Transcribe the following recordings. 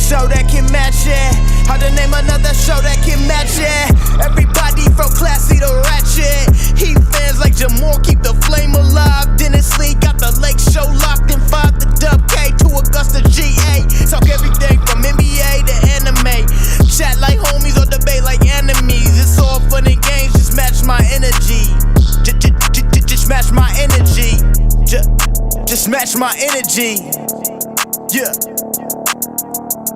show that can match it. How to name another show that can match it. Everybody from classy to ratchet. Heat fans like Jamor keep the flame alive. Dennis Lee got the Lake Show locked in 5 to Dub K to Augusta GA. Talk everything from NBA to anime. Chat like homies or debate like enemies. It's all fun and games, just match my energy. Just match my energy. Just match my energy. Yeah.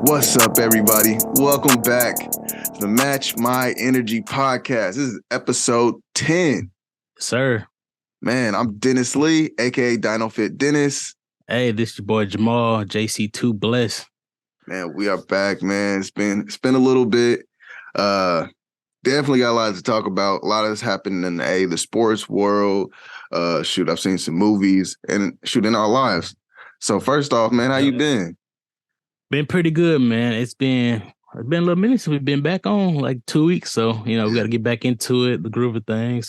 What's up, everybody? Welcome back to the Match My Energy podcast. This is episode 10. Sir. Man, I'm Dennis Lee, aka DinoFit Dennis. Hey, this your boy Jamal, JC2 Bless. Man, we are back, man. It's been a little bit. Definitely got a lot to talk about. A lot has happened in the sports world. I've seen some movies and in our lives. So first off, man, how you been? Been pretty good, man. It's been a little minute since we've been back on, like 2 weeks. So, we got to get back into it, the groove of things.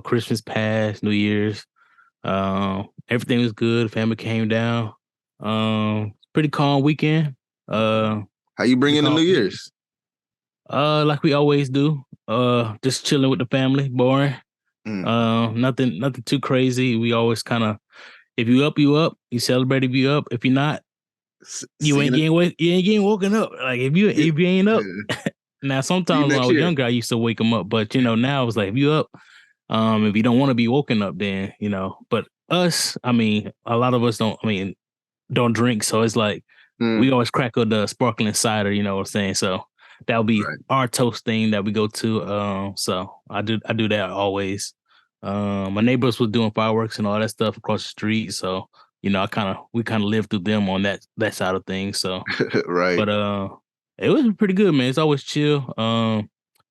Christmas passed, New Year's. Everything was good. Family came down. Pretty calm weekend. How you bring in the New Year's? Like we always do. Just chilling with the family, boring. Nothing too crazy. We always kind of, if you up, you up. You celebrate if you up. If you're not, you ain't getting woken up. Like if you ain't up. Now sometimes when I was younger, I used to wake them up, but now it's like if you up, if you don't want to be woken up, then But us, a lot of us don't drink, so it's like we always crack up the sparkling cider. You know what I'm saying? So that'll be our toast thing that we go to. So I do that always. My neighbors was doing fireworks and all that stuff across the street, so we kind of lived through them on that side of things. So right. But it was pretty good, man. It's always chill.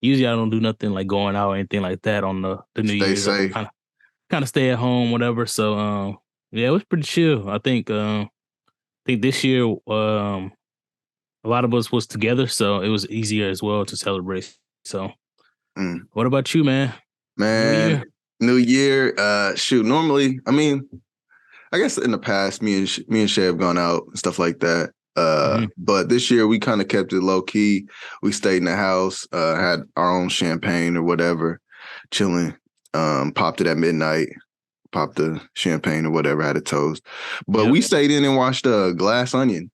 Usually I don't do nothing like going out or anything like that on the New Year's. Safe. Kind of stay at home, whatever. So it was pretty chill. I think this year a lot of us was together, so it was easier as well to celebrate. So what about you, man? New Year. Normally, I guess in the past, me and Shay have gone out and stuff like that. But this year we kind of kept it low key. We stayed in the house, had our own champagne or whatever, chilling. Popped it at midnight, popped the champagne or whatever, had a toast. But we stayed in and watched Glass Onion.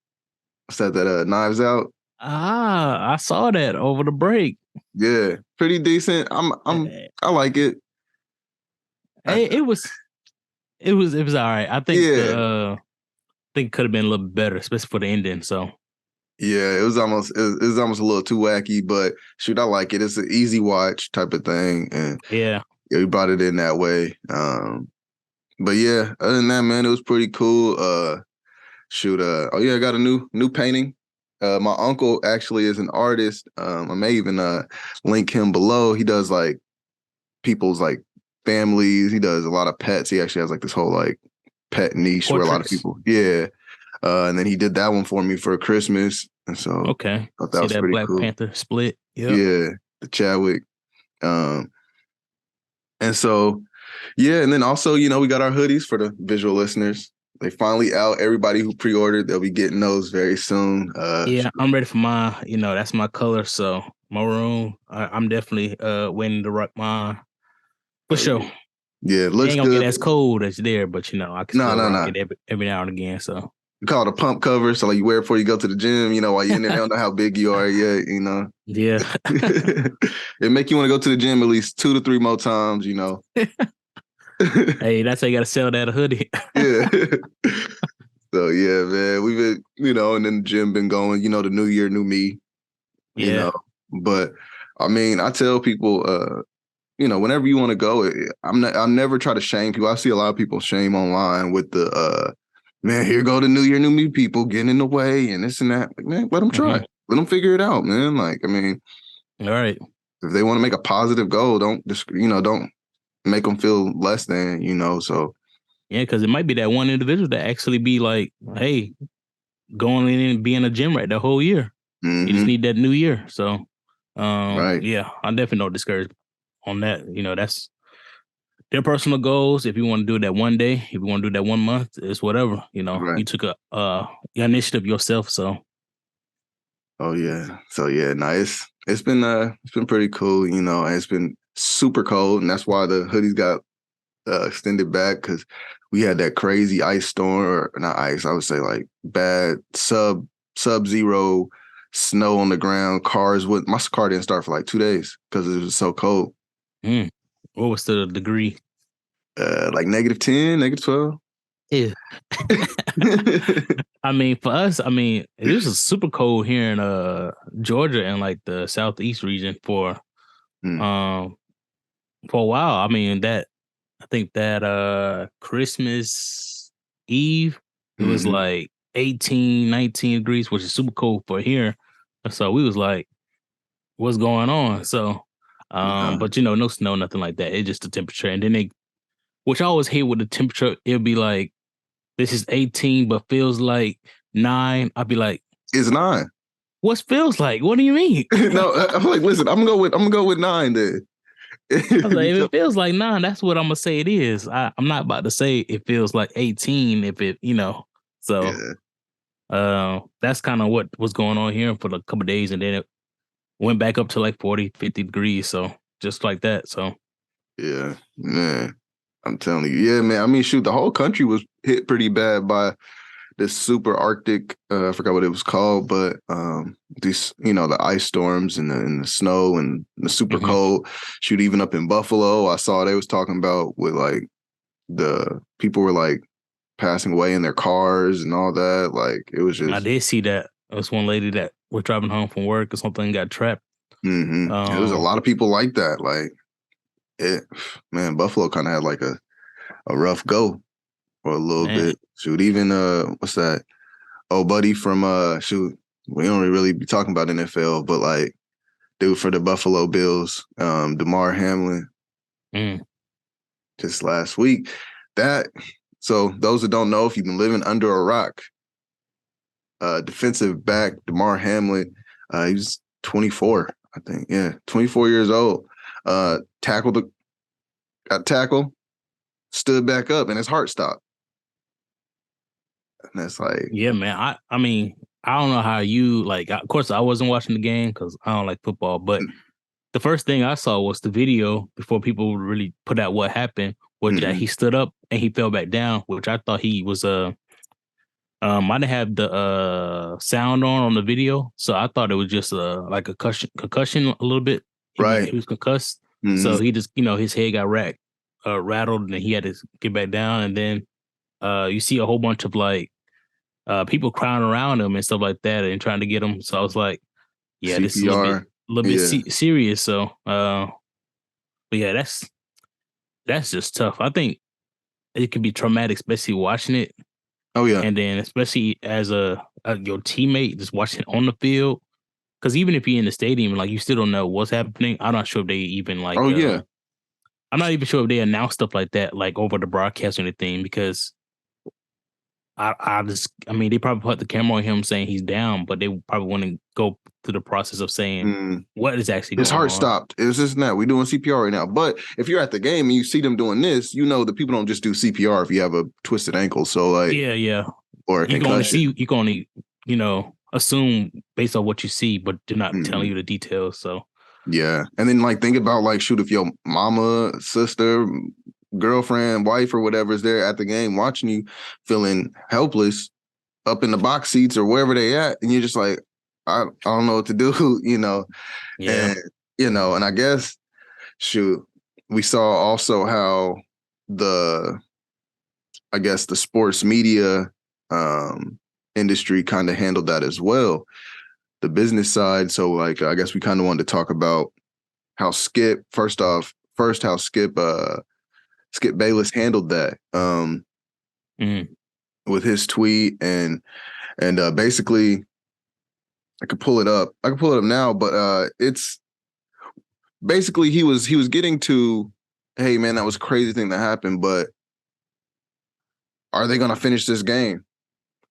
Said that Knives Out. I saw that over the break. Yeah, pretty decent. I like it. It was all right. I think it could have been a little bit better, especially for the ending. So yeah, it was almost a little too wacky, but shoot, I like it. It's an easy watch type of thing, and we brought it in that way. But yeah, other than that, man, it was pretty cool. I got a new painting. My uncle actually is an artist. I may even link him below. He does like people's like families. He does a lot of pets. He actually has like this whole like pet niche where a lot of people. Yeah. And then he did that one for me for Christmas. And so okay. I thought that was that pretty Black cool. Panther split. Yep. Yeah. The Chadwick. And so and then also, we got our hoodies for the visual listeners. They finally out. Everybody who pre-ordered, they'll be getting those very soon. I'm ready for mine. That's my color. So maroon. I'm definitely waiting to rock mine. For sure. Yeah, it looks ain't gonna good. get as cold as there, but I can still rock it every now and again. So we call it a pump cover. So like you wear it before you go to the gym, while you're in there, you don't know how big you are yet, Yeah. It make you want to go to the gym at least 2 to 3 more times, Hey, that's how you gotta sell that hoodie. Yeah. So yeah, man. We've been, and then the gym been going, the new year, new me. But I tell people whenever you want to go, I'll never try to shame people. I see a lot of people shame online with the man, here go the new year, new me people getting in the way and this and that. Like, man, let them try. Let them figure it out, man. All right. If they want to make a positive goal, don't make them feel less than, so. Yeah, because it might be that one individual that actually be like, hey, going in and be in a gym right the whole year. You just need that new year. So, yeah, I definitely don't discourage on that. That's their personal goals. If you want to do that one day, if you want to do that 1 month, it's whatever. You took a initiative yourself. So Oh yeah. So yeah, no, it's been pretty cool, you know, and it's been super cold, and that's why the hoodies got extended back, because we had that crazy ice storm, or not ice, I would say like bad sub-zero snow on the ground. My car didn't start for like 2 days because it was so cold. What was the degree? Like -10, -12. Yeah. I mean, for us, I mean, it was super cold here in Georgia and like the southeast region for a while. I mean, I think that Christmas Eve, it was like 18, 19 degrees, which is super cold for here. So we was like, what's going on? So but you know, no snow, nothing like that. It's just the temperature. And then which I always hate with the temperature, it'll be like, this is 18, but feels like 9. I'd be like, it's 9. What feels like? What do you mean? No, I'm like, listen, I'm gonna go with 9 then. I was like, if it feels like 9, that's what I'm gonna say it is. I'm not about to say it feels like 18 if it, you know. So that's kind of what was going on here for a couple of days, and then it went back up to like 40, 50 degrees. So just like that. So yeah, man. I'm telling you, yeah, man. I mean, shoot, the whole country was hit pretty bad by this super Arctic. I forgot what it was called, but these, you know, the ice storms and the snow and the super cold. Shoot, even up in Buffalo, I saw they was talking about with like the people were like passing away in their cars and all that. Like it was just. I did see that. There was one lady that was driving home from work or something, got trapped. There was a lot of people like that. Like man, Buffalo kind of had like a rough go for a little bit. Shoot, even what's that? Oh, buddy from shoot, we don't really be talking about NFL, but like dude for the Buffalo Bills, Damar Hamlin, just last week. So those that don't know, if you've been living under a rock, defensive back Damar Hamlin, he's 24, I think. Yeah, 24 years old. Got tackled, stood back up, and his heart stopped. And that's like, yeah, man. I mean, I don't know how you like. Of course, I wasn't watching the game because I don't like football. But the first thing I saw was the video before people really put out what happened. Was that he stood up and he fell back down, which I thought he was I didn't have the sound on the video, so I thought it was just like a concussion a little bit. Right, he was concussed, so he just, you know, his head got rattled, and he had to get back down. And then you see a whole bunch of like people crying around him and stuff like that, and trying to get him. So I was like, yeah, CPR. This is a little bit serious. So, but yeah, that's just tough. I think it can be traumatic, especially watching it. Oh yeah, and then especially as your teammate just watching it on the field, because even if you're in the stadium, like you still don't know what's happening. I'm not sure if they even like. Oh yeah, I'm not even sure if they announce stuff like that, like over the broadcast or anything, because I mean, they probably put the camera on him saying he's down, but they probably want to go through the process of saying what is actually going on. His heart stopped. It was just that we're doing CPR right now. But if you're at the game and you see them doing this, you know that people don't just do CPR if you have a twisted ankle. So like, yeah, or a concussion. You can only, you know, assume based on what you see, but they're not telling you the details. So yeah, and then like think about like, shoot, if your mama, sister, girlfriend, wife, or whatever is there at the game watching you, feeling helpless up in the box seats or wherever they at, and you're just like, I don't know what to do, you know. Yeah. And you know, and I guess, shoot, we saw also how the sports media industry kind of handled that as well, the business side. So like, I guess we kind of wanted to talk about how Skip Bayless handled that with his tweet and basically, I could pull it up now, but it's basically he was getting to, hey man, that was a crazy thing that happened, but are they going to finish this game?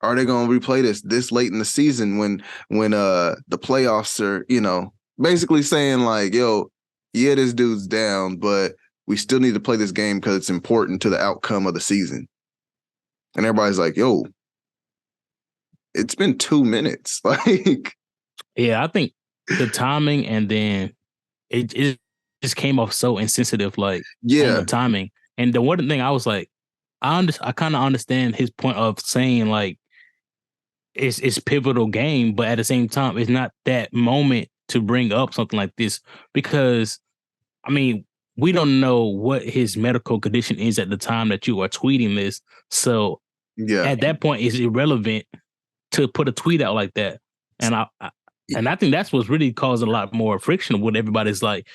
Are they going to replay this late in the season when the playoffs are, you know, basically saying like, yo, yeah, this dude's down, but we still need to play this game because it's important to the outcome of the season. And everybody's like, yo, it's been 2 minutes. Like, Yeah, I think the timing and then it just came off so insensitive, like on the timing. And the one thing I was like, I kind of understand his point of saying like it's pivotal game, but at the same time, it's not that moment to bring up something like this because, I mean, we don't know what his medical condition is at the time that you are tweeting this. So at that point, it's irrelevant to put a tweet out like that. And I think that's what's really causing a lot more friction with everybody's like,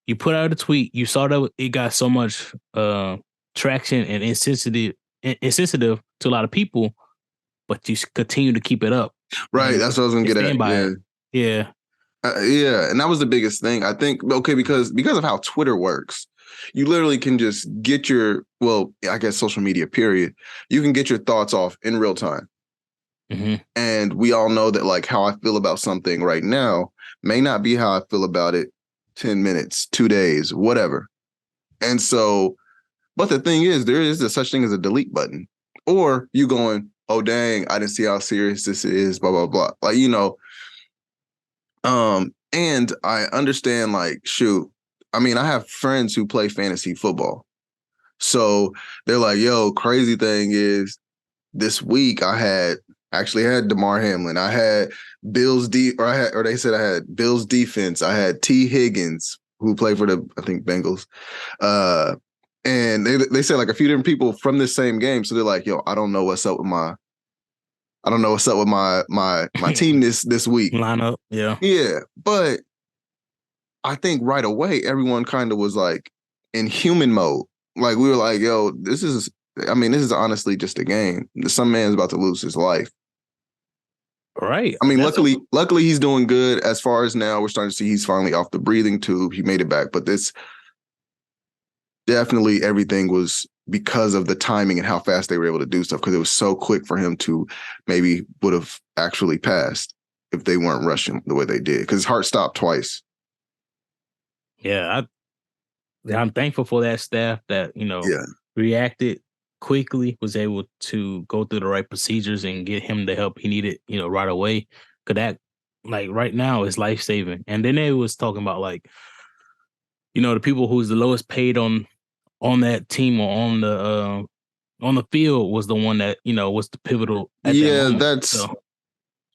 you put out a tweet, you saw that it got so much traction and insensitive to a lot of people, but you continue to keep it up. Right. That's what I was going to get at. Yeah. Yeah. And that was the biggest thing. I think, okay, because of how Twitter works, you literally can just get I guess social media, period. You can get your thoughts off in real time. Mm-hmm. And we all know that like how I feel about something right now may not be how I feel about it 10 minutes, 2 days, whatever. And so, but the thing is, there is such thing as a delete button, or you going, oh, dang, I didn't see how serious this is, blah, blah, blah. Like, and I understand, like, shoot, I mean, I have friends who play fantasy football. So they're like, yo, crazy thing is this week I had Damar Hamlin. I had they said I had Bills defense. I had T. Higgins, who played for the, I think, Bengals. And they said like a few different people from this same game. So they're like, yo, I don't know what's up with my team this week. Lineup, yeah. Yeah. But I think right away, everyone kind of was like in human mode. Like we were like, yo, this is honestly just a game. Some man's about to lose his life. Right. I mean, luckily he's doing good. As far as now, we're starting to see he's finally off the breathing tube. He made it back. But this definitely everything was because of the timing and how fast they were able to do stuff, because it was so quick for him to maybe would have actually passed if they weren't rushing the way they did, because his heart stopped twice. Yeah, I'm thankful for that staff that, reacted quickly, was able to go through the right procedures and get him the help he needed, right away. Because that, like, right now is life-saving. And then they was talking about, like, the people who's the lowest paid on that team or on the field was the one that, was the pivotal. That's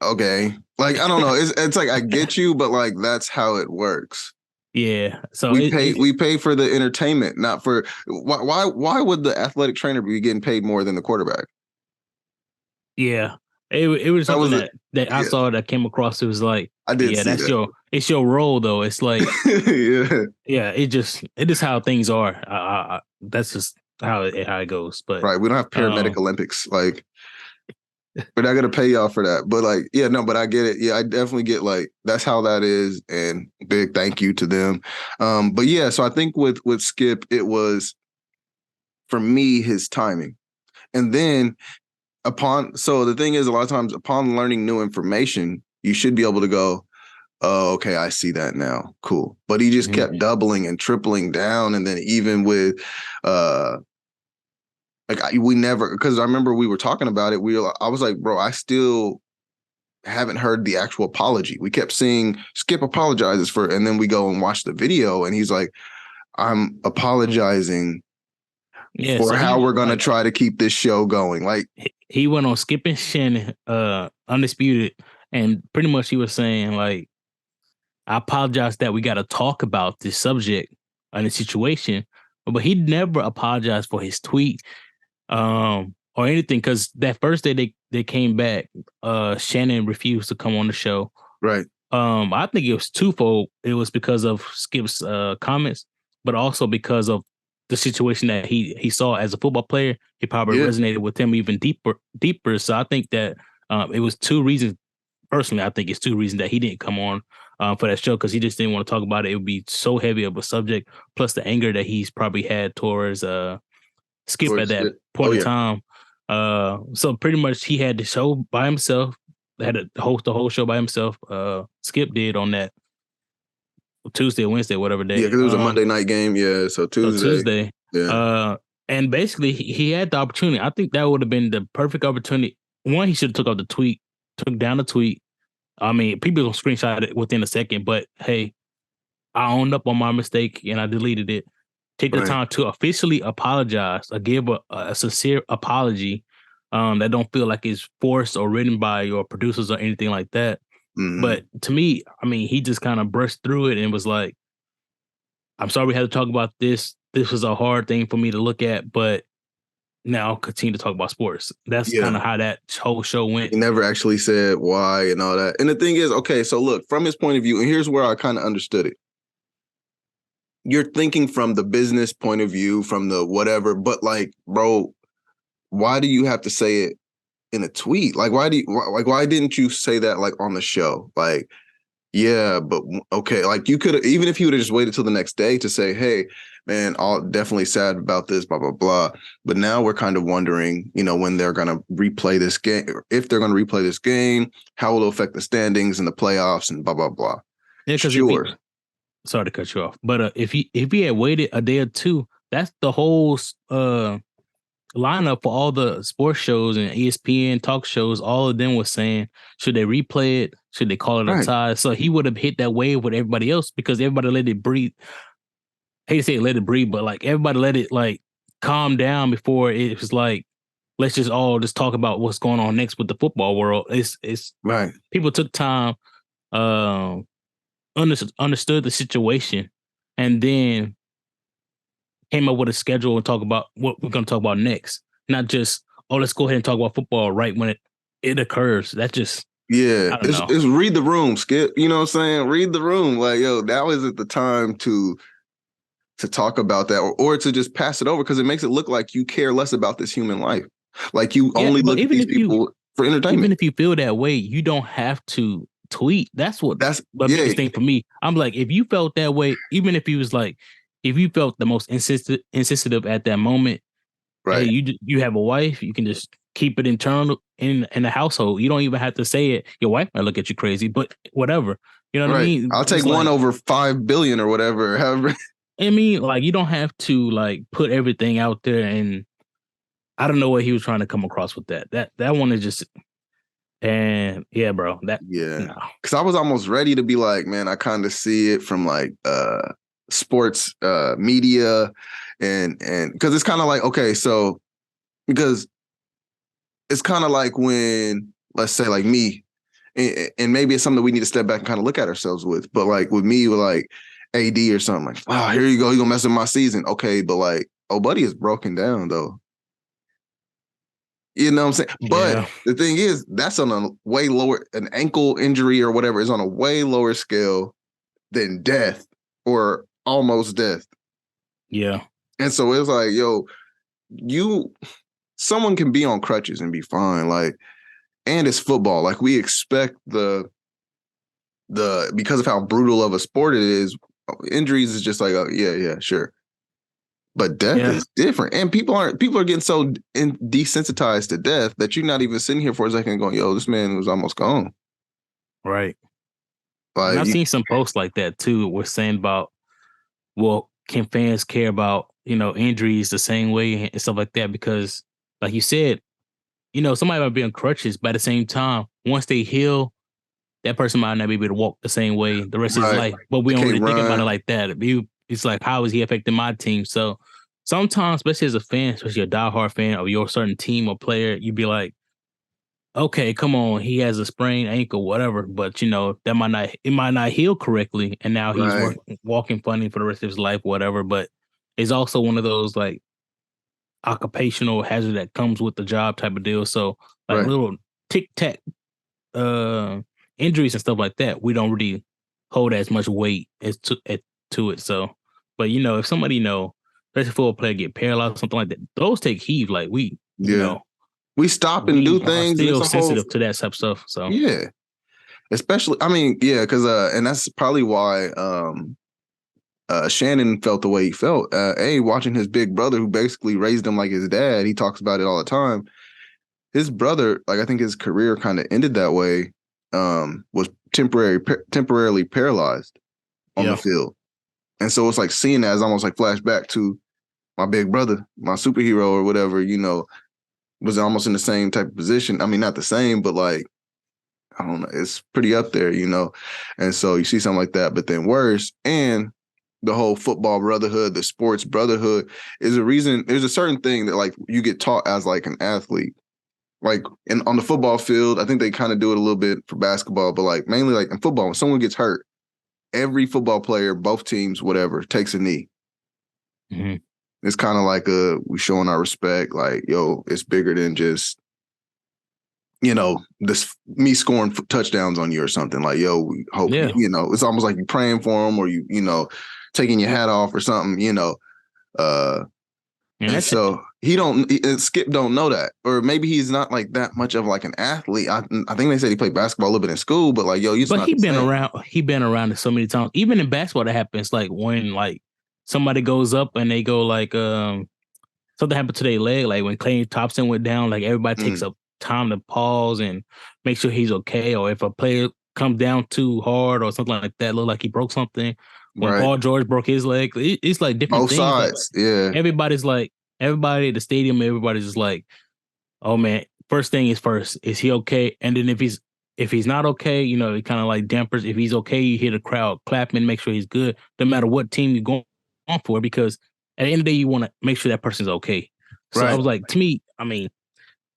okay. Like, I don't know. It's like, I get you, but like, that's how it works. Yeah. So we pay for the entertainment, not for why would the athletic trainer be getting paid more than the quarterback? Yeah. It was something that I saw that came across. It was like, I did see that's that. It's your role though. It's like, it is how things are. That's just how it goes. But right, we don't have paramedic Olympics. Like, we're not gonna pay y'all for that. But like, but I get it. Yeah, I definitely get like that's how that is, and big thank you to them. But yeah, so I think with Skip, it was for me his timing, and then so the thing is, a lot of times upon learning new information, you should be able to go, oh, okay, I see that now. Cool. But he just kept doubling and tripling down. And then even with, we never, because I remember we were talking about it. I was like, bro, I still haven't heard the actual apology. We kept seeing Skip apologizes and then we go and watch the video and he's like, I'm apologizing for how we're going to try to keep this show going. Like, he went on Skip and Shannon, Undisputed, and pretty much he was saying, like, I apologize that we got to talk about this subject and the situation, but he never apologized for his tweet or anything, because that first day they came back, Shannon refused to come on the show. Right. I think it was twofold. It was because of Skip's comments, but also because of the situation that he saw as a football player. He probably resonated with him even deeper. So I think that it was two reasons. Personally, I think it's two reasons that he didn't come on for that show, because he just didn't want to talk about it. It would be so heavy of a subject, plus the anger that he's probably had towards Skip at that point in time. So pretty much he had the show by himself, had to host the whole show by himself. Skip did on that Tuesday or Wednesday, whatever day. Yeah, because it was a Monday night game. Yeah, so Tuesday. Yeah. And basically he had the opportunity. I think that would have been the perfect opportunity. One, he should have took down the tweet, I mean, people gonna screenshot it within a second, but hey, I owned up on my mistake and I deleted it. Take the time to officially apologize or give a sincere apology that don't feel like it's forced or written by your producers or anything like that. Mm-hmm. But to me, I mean, he just kind of brushed through it and was like, I'm sorry we had to talk about this. This was a hard thing for me to look at, but now I'll continue to talk about sports. That's kind of how that whole show went. He never actually said why and all that. And the thing is, okay, so look, from his point of view, and here's where I kind of understood it. You're thinking from the business point of view, from the whatever, but like, bro, why do you have to say it in a tweet? Like, why didn't you say that like on the show? Like, yeah, but okay, like you could, even if you would have just waited till the next day to say, hey, man, I'm definitely sad about this, blah, blah, blah. But now we're kind of wondering, you know, when they're going to replay this game, if they're going to replay this game, how will it affect the standings and the playoffs and blah, blah, blah. Yeah, because sorry to cut you off, but if he had waited a day or two, that's the whole lineup for all the sports shows and ESPN talk shows. All of them was saying, should they replay it? Should they call it a tie? So he would have hit that wave with everybody else because everybody let it breathe. I hate to say let it breathe, but like everybody let it like calm down before it was like, let's just all just talk about what's going on next with the football world. It's right. People took time, understood the situation, and then came up with a schedule and talk about what we're going to talk about next. Not just, oh, let's go ahead and talk about football right when it occurs. That just, it's read the room, Skip. You know what I'm saying? Read the room. Like, yo, now isn't the time to talk about that or to just pass it over because it makes it look like you care less about this human life. Like you only look at these people for entertainment. Even if you feel that way, you don't have to tweet. That's the biggest thing for me. I'm like, if you felt that way, even if you was like, if you felt the most insensitive at that moment, right? Hey, you have a wife, you can just keep it internal in the household. You don't even have to say it. Your wife might look at you crazy, but whatever. You know what I mean? I'll take one over 5 billion or whatever. However, I mean, like you don't have to like put everything out there. And I don't know what he was trying to come across with that. That one is just. And yeah, bro, because I was almost ready to be like, man, I kind of see it from like sports media and because it's kind of like, okay, so because it's kind of like when, let's say like me, and maybe it's something that we need to step back and kind of look at ourselves with, but like with me with like AD or something, like, wow, here you go, you're gonna mess up my season. Okay, but like, oh, buddy is broken down though. You know what I'm saying? But the thing is, that's on a way lower, an ankle injury or whatever is on a way lower scale than death or almost death. Yeah. And so it's like, yo, someone can be on crutches and be fine. Like, and it's football. Like we expect because of how brutal of a sport it is, injuries is just like, oh, yeah, sure. But death is different. And people are getting so desensitized to death that you're not even sitting here for a second going, yo, this man was almost gone. Right. Like, and I've seen some posts like that too. We're saying about, well, can fans care about, injuries the same way and stuff like that? Because like you said, somebody might be on crutches, but at the same time, once they heal, that person might not be able to walk the same way the rest of his life. But we don't really think about it like that. It's like, how is he affecting my team? So sometimes, especially as a fan, especially a diehard fan of your certain team or player, you'd be like, okay, come on, he has a sprained ankle, whatever. But that might not heal correctly, and now he's walking funny for the rest of his life, whatever. But it's also one of those like occupational hazard that comes with the job type of deal. So like little tic tac injuries and stuff like that, we don't really hold as much weight as to it. So, but if somebody especially football player get paralyzed or something like that, those take heat. Like we stop and do things. Still sensitive to that type of stuff. So especially, I mean, because and that's probably why Shannon felt the way he felt. Watching his big brother, who basically raised him like his dad, he talks about it all the time. His brother, like I think his career kind of ended that way. Was temporarily paralyzed on the field. And so it's like seeing that as almost like flashback to my big brother, my superhero or whatever, was almost in the same type of position. I mean, not the same, but like, I don't know, it's pretty up there, you know? And so you see something like that, but then worse, and the whole football brotherhood, the sports brotherhood is a reason. There's a certain thing that like you get taught as like an athlete, like on the football field. I think they kind of do it a little bit for basketball, but like mainly like in football, when someone gets hurt, every football player, both teams, whatever, takes a knee. Mm-hmm. It's kind of like we showing our respect. Like, yo, it's bigger than just, you know, this me scoring touchdowns on you or something. Like, yo, we hope, you know, it's almost like you praying for him or you know, taking your hat off or something, you know. And so Skip don't know that, or maybe he's not like that much of like an athlete. I think they said he played basketball a little bit in school, but like, yo, but he been around. He been around it so many times. Even in basketball, that happens. Like when like somebody goes up and they go like something happened to their leg. Like when Clay Thompson went down, like everybody takes up time to pause and make sure he's okay. Or if a player comes down too hard or something like that, look like he broke something. When Paul George broke his leg, it's like different both things. sides. Like, yeah. Everybody at the stadium, everybody's just like, oh man, first thing is first. Is he okay? And then if he's not okay, you know, it kind of like dampers. If he's okay, you hear the crowd clapping, make sure he's good, no matter what team you're going on for, because at the end of the day, you want to make sure that person's okay. So I was like, to me, I mean,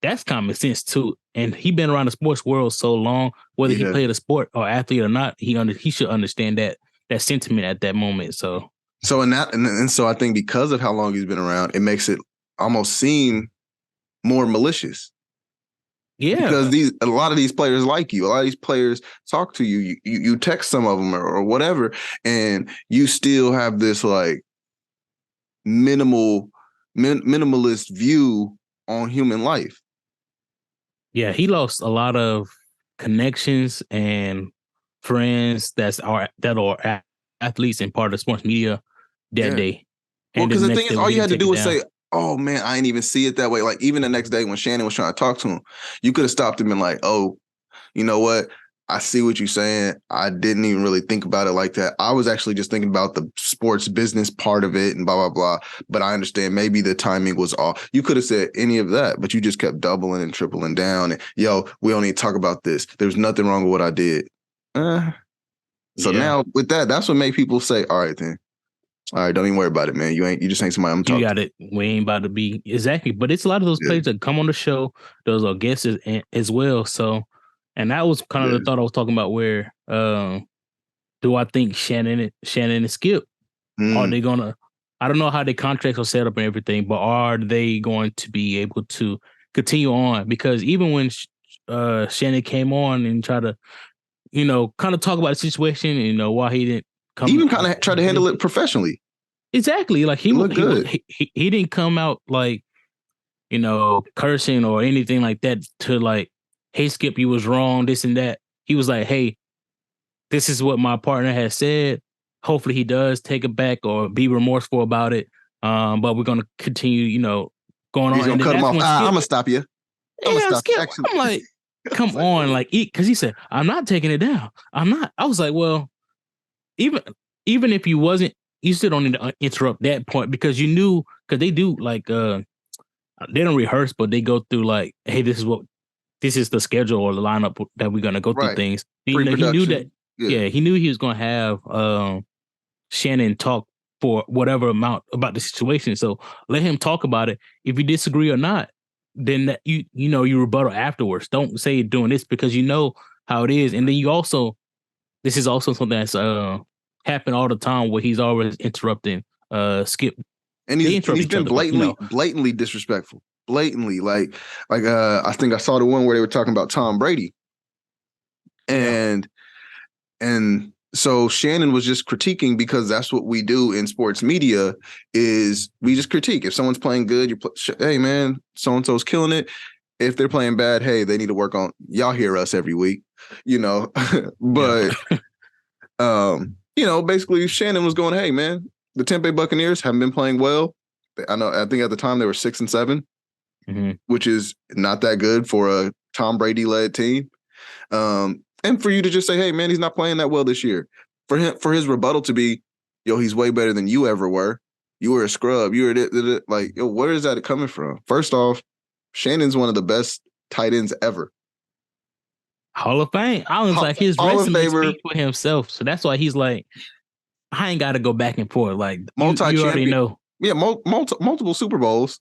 that's common sense too. And he been around the sports world so long, whether he played a sport or athlete or not, he should understand that sentiment at that moment. So in that, and so I think because of how long he's been around, it makes it almost seem more malicious. Yeah, because a lot of these players like you. A lot of these players talk to you. You text some of them or whatever, and you still have this like minimalist view on human life. Yeah, he lost a lot of connections and friends that are athletes and part of the sports media that day. Well, because the thing is, all you had to do was say, oh man, I didn't even see it that way. Like even the next day when Shannon was trying to talk to him, you could have stopped him and like, oh, you know what? I see what you're saying. I didn't even really think about it like that. I was actually just thinking about the sports business part of it and blah, blah, blah. But I understand maybe the timing was off. You could have said any of that, but you just kept doubling and tripling down. And yo, we don't need to talk about this. There's nothing wrong with what I did. So now with that, that's what made people say, all right, then. All right, don't even worry about it, man. You just ain't somebody I'm talking to. You got it. We ain't about to be exactly. But it's a lot of those players that come on the show, those are guests as well. So, and that was kind of the thought I was talking about. Where do I think Shannon and Skip are they gonna? I don't know how their contracts are set up and everything, but are they going to be able to continue on? Because even when Shannon came on and tried to, you know, kind of talk about the situation, you know, why he didn't come, he even kind of tried to handle it professionally. Exactly. Like he didn't come out like, you know, cursing or anything like that to like, hey, Skip, you was wrong, this and that. He was like, hey, this is what my partner has said. Hopefully he does take it back or be remorseful about it. But we're going to continue, you know, going He's on. He's going to cut him off. I'm going to stop you. Skip, I'm like, come on. Like, because he said, I'm not taking it down. I'm not. I was like, well, even if you wasn't, you still don't need to interrupt that point because you knew, because they do like, they don't rehearse, but they go through like, hey, this is the schedule or the lineup that we're going to go through things. He knew that, he knew he was going to have Shannon talk for whatever amount about the situation. So let him talk about it. If you disagree or not, then that you rebuttal afterwards. Don't say doing this because you know how it is. And then this is also something that's happen all the time where he's always interrupting Skip. And he's been blatantly disrespectful. Blatantly. Like I think I saw the one where they were talking about Tom Brady. And so Shannon was just critiquing because that's what we do in sports media is we just critique. If someone's playing good, hey man, so-and-so's killing it. If they're playing bad, hey, they need to work on, y'all hear us every week, you know, but you know, basically Shannon was going, hey man, the Tampa Bay Buccaneers haven't been playing well. I think at the time they were 6-7, which is not that good for a Tom Brady led team. And for you to just say, hey man, he's not playing that well this year. For his rebuttal to be, yo, he's way better than you ever were. You were a scrub. You were like, yo, where is that coming from? First off, Shannon's one of the best tight ends ever. Hall of Fame. I was like, his Hall of resume Famer. speaks for himself. So that's why he's like, I ain't got to go back and forth. Like, you Multi-champion. already know. Yeah, multiple Super Bowls.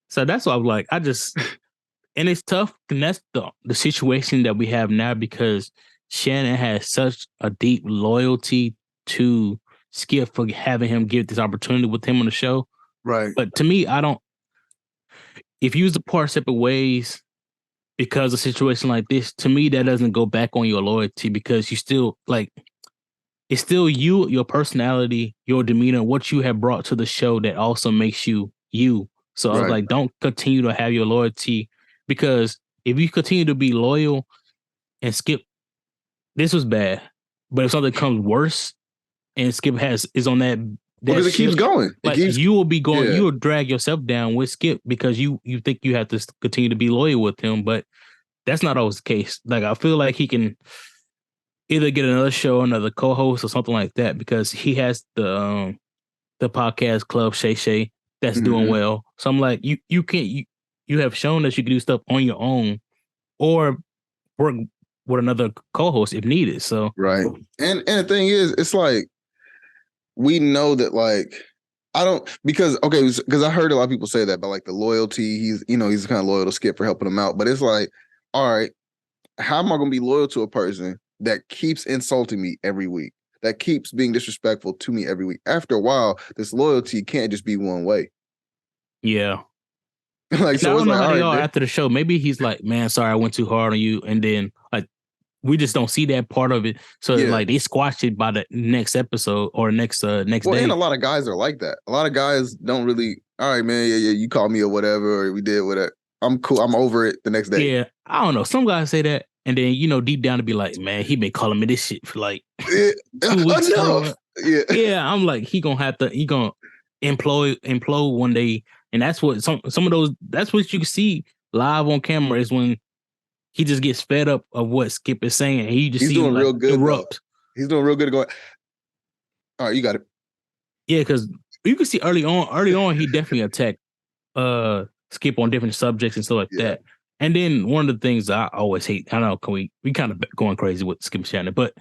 So that's why I was like, and it's tough. And that's the situation that we have now because Shannon has such a deep loyalty to Skip for having him give this opportunity with him on the show. Right. But to me, if you was to part separate ways because of a situation like this, to me, that doesn't go back on your loyalty because you still like, it's still you, your personality, your demeanor, what you have brought to the show that also makes you you. So I was like, don't continue to have your loyalty because if you continue to be loyal and Skip, this was bad. But if something comes worse and Skip is on that because it keeps going. Like you will be going, you will drag yourself down with Skip because you think you have to continue to be loyal with him, but that's not always the case. Like I feel like he can either get another show, another co-host, or something like that because he has the podcast club Shay Shay that's doing well. So I'm like, you have shown that you can do stuff on your own or work with another co-host if needed. So right, and the thing is, it's like we know that like because I heard a lot of people say that about like the loyalty. He's kind of loyal to Skip for helping him out, but it's like, all right, how am I going to be loyal to a person that keeps insulting me every week, that keeps being disrespectful to me every week? After a while, this loyalty can't just be one way. Yeah. Like, so I don't know how they are after the show. Maybe he's like, man, sorry, I went too hard on you. And then like, we just don't see that part of it. So like they squashed it by the next episode or next day. And a lot of guys are like that. A lot of guys don't really, all right, man, yeah, you called me or whatever, or we did whatever. I'm cool. I'm over it the next day. Yeah. I don't know. Some guys say that. And then, deep down to be like, man, he been calling me this shit for like 2 weeks. Yeah. I'm like, he gonna implode one day. And that's what some of those, that's what you can see live on camera is when he just gets fed up of what Skip is saying. And he's doing real good. He's doing real good at going, all right, you got it. Yeah, because you can see early on, he definitely attacked Skip on different subjects and stuff like that. And then one of the things I always hate, I know we kind of going crazy with Skip Shannon, but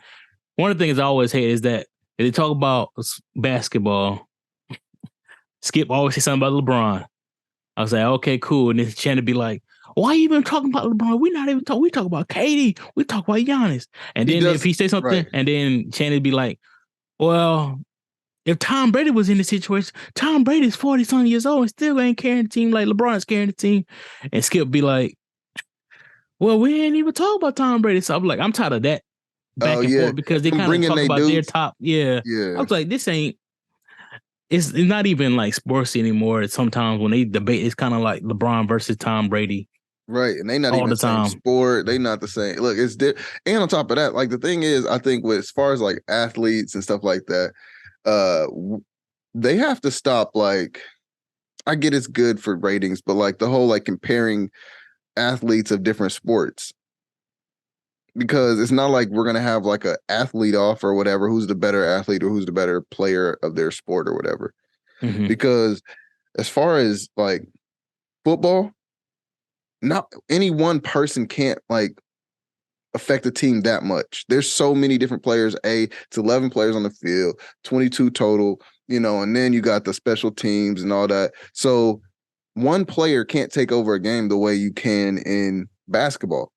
one of the things I always hate is that if they talk about basketball, Skip always say something about LeBron. I was like, okay, cool. And then Shannon be like, why are you even talking about LeBron? We not even talk. We talk about KD. We talk about Giannis. And then if he say something, and then Shannon be like, well, if Tom Brady was in the situation, Tom Brady's 40-something years old and still ain't carrying the team like LeBron's carrying the team. And Skip be like, well, we ain't even talk about Tom Brady. So I'm like, I'm tired of that back and forth because they kind of talk about their top. Yeah. I was like, this ain't. It's not even like sports anymore. Sometimes when they debate, it's kind of like LeBron versus Tom Brady. Right. And they not even the same sport. They not the same. Look, it's and on top of that, like the thing is, I think as far as like athletes and stuff like that, they have to stop. Like, I get it's good for ratings, but like the whole like comparing athletes of different sports, because it's not like we're gonna have like a athlete off or whatever who's the better athlete or who's the better player of their sport or whatever. Because as far as like football, not any one person can't like affect the team that much. There's so many different players. It's 11 players on the field, 22 total, and then you got the special teams and all that. So one player can't take over a game the way you can in basketball.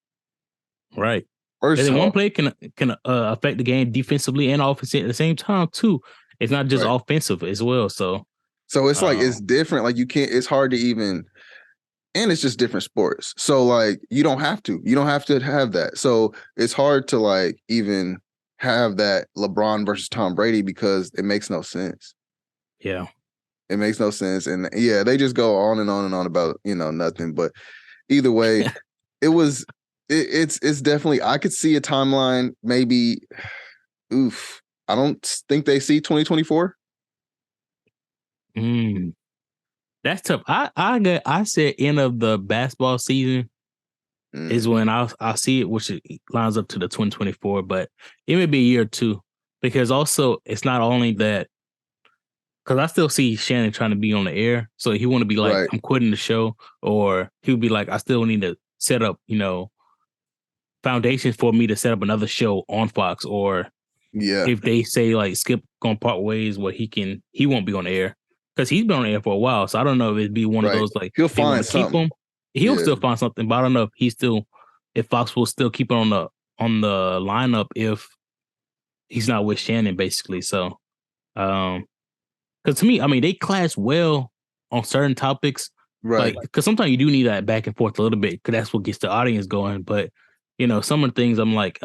Right. And then one player can affect the game defensively and offensively at the same time too. It's not just offensive as well. So it's like it's different. Like it's hard to even, and it's just different sports. So like you don't have to have that. So it's hard to like even have that LeBron versus Tom Brady because it makes no sense. Yeah. It makes no sense. And yeah, they just go on and on and on about, nothing. But either way, it's definitely, I could see a timeline, maybe, I don't think they see 2024. That's tough. I said end of the basketball season is when I'll see it, which lines up to the 2024, but it may be a year or two, because also it's not only that, because I still see Shannon trying to be on the air, so he want to be like, I'm quitting the show, or he would be like, I still need to set up, foundation for me to set up another show on Fox, or if they say like Skip gonna part ways where he won't be on the air because he's been on the air for a while. So I don't know if it'd be one of those like he'll find something. He'll still find something, but I don't know if Fox will still keep it on the lineup if he's not with Shannon, basically. So, because to me, I mean, they clash well on certain topics, right? Because sometimes you do need that back and forth a little bit, because that's what gets the audience going. But some of the things I'm like,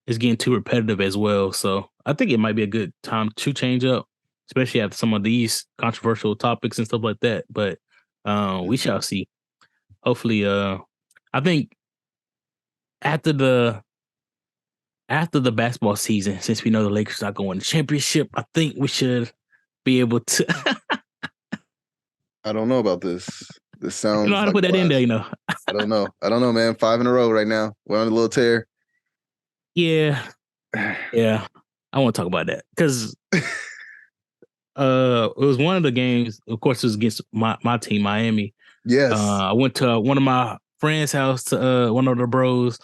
it's getting too repetitive as well. So I think it might be a good time to change up, especially after some of these controversial topics and stuff like that. But we shall see. Hopefully, I think after the basketball season, since we know the Lakers not going to the championship, I think we should be able to. I don't know about this. This sounds. You know how to put that in there, I don't know, man. 5 in a row right now. We're on a little tear. Yeah. I want to talk about that because it was one of the games. Of course, it was against my team, Miami. Yes. I went to one of my friend's house, to one of the bros,